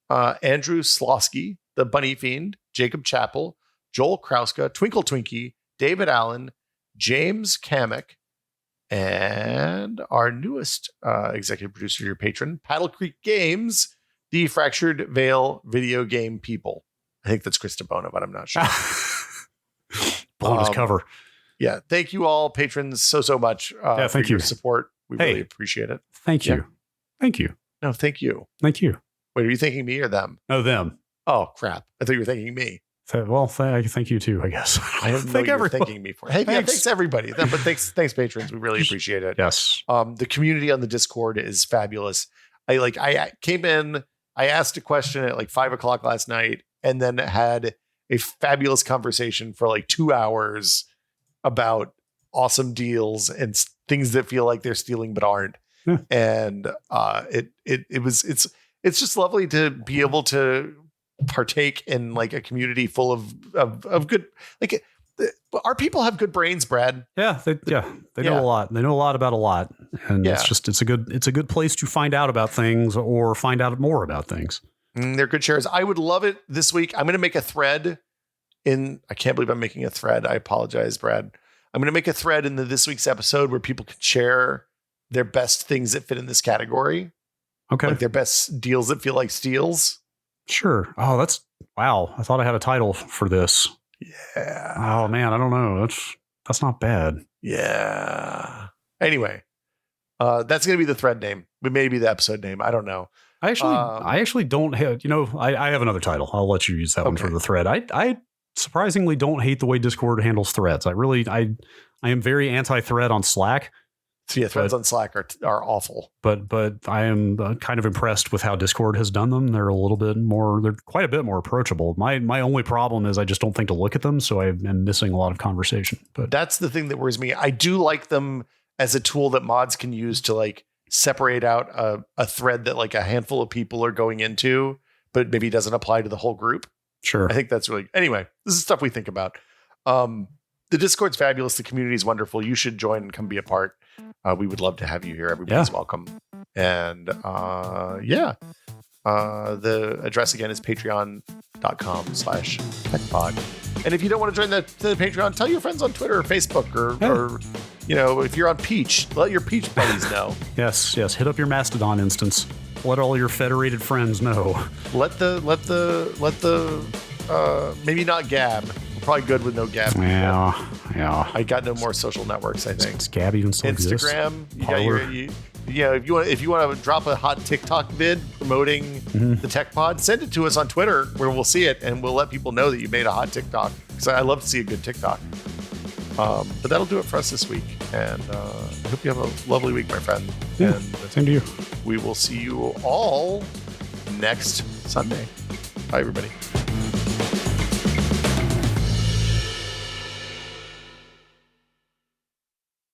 Andrew Slosky, the Bunny Fiend, Jacob Chappell, Joel Krauska, Twinkle Twinkie, David Allen, James Kamek, and our newest executive producer, your patron, Paddle Creek Games, the Fractured Veil video game people. I think that's Krista Bona, but I'm not sure. Blown his cover. Yeah. Thank you all, patrons, so much for your support. We really appreciate it. Thank you. Yeah. Thank you. No, thank you. Thank you. Wait, are you thanking me or them? No, them. Oh, crap. I thought you were thanking me. Well, thank you too, I guess. I didn't know you were thanking me for. Hey, thanks everybody. But thanks patrons. We really appreciate it. Yes. The community on the Discord is fabulous. I came in, I asked a question at like 5:00 last night, and then had a fabulous conversation for like 2 hours about awesome deals and things that feel like they're stealing but aren't. Yeah. And it's just lovely to be able to partake in like a community full of good, like, our people have good brains, Brad. Yeah, they know a lot. They know a lot about a lot, and it's a good place to find out about things or find out more about things. They're good shares. I would love it this week. I'm going to make a thread I can't believe I'm making a thread. I apologize, Brad. I'm going to make a thread in this week's episode where people can share their best things that fit in this category. Okay, like their best deals that feel like steals. Sure. Oh, wow. I thought I had a title for this. Yeah. Oh man, I don't know. That's not bad. Yeah. Anyway, that's going to be the thread name. It may be the episode name. I don't know. I actually don't have, I have another title. I'll let you use that one for the thread. I surprisingly don't hate the way Discord handles threads. I am very anti-thread on Slack. So yeah, threads on Slack are awful. But I am kind of impressed with how Discord has done them. They're they're quite a bit more approachable. My only problem is I just don't think to look at them, so I am missing a lot of conversation. But that's the thing that worries me. I do like them as a tool that mods can use to like separate out a thread that like a handful of people are going into, but maybe doesn't apply to the whole group. Sure. I think that's really, anyway, this is stuff we think about. The Discord's fabulous. The community is wonderful. You should join and come be a part. We would love to have you here. Everybody's welcome. And the address again is patreon.com/techpod. And if you don't want to join the Patreon, tell your friends on Twitter or Facebook or if you're on Peach, let your Peach buddies know. Yes. Hit up your Mastodon instance. let all your federated friends know. Let the maybe not Gab. We're probably good with no Gab. Yeah. I got no more social networks, I think. Does Gab even still exist? Instagram. Parler. If you want to drop a hot TikTok vid promoting the Tech Pod, send it to us on Twitter where we'll see it and we'll let people know that you made a hot TikTok. Because I love to see a good TikTok. But that'll do it for us this week. And I hope you have a lovely week, my friend. Yeah, and same to you. We will see you all next Sunday. Bye, everybody.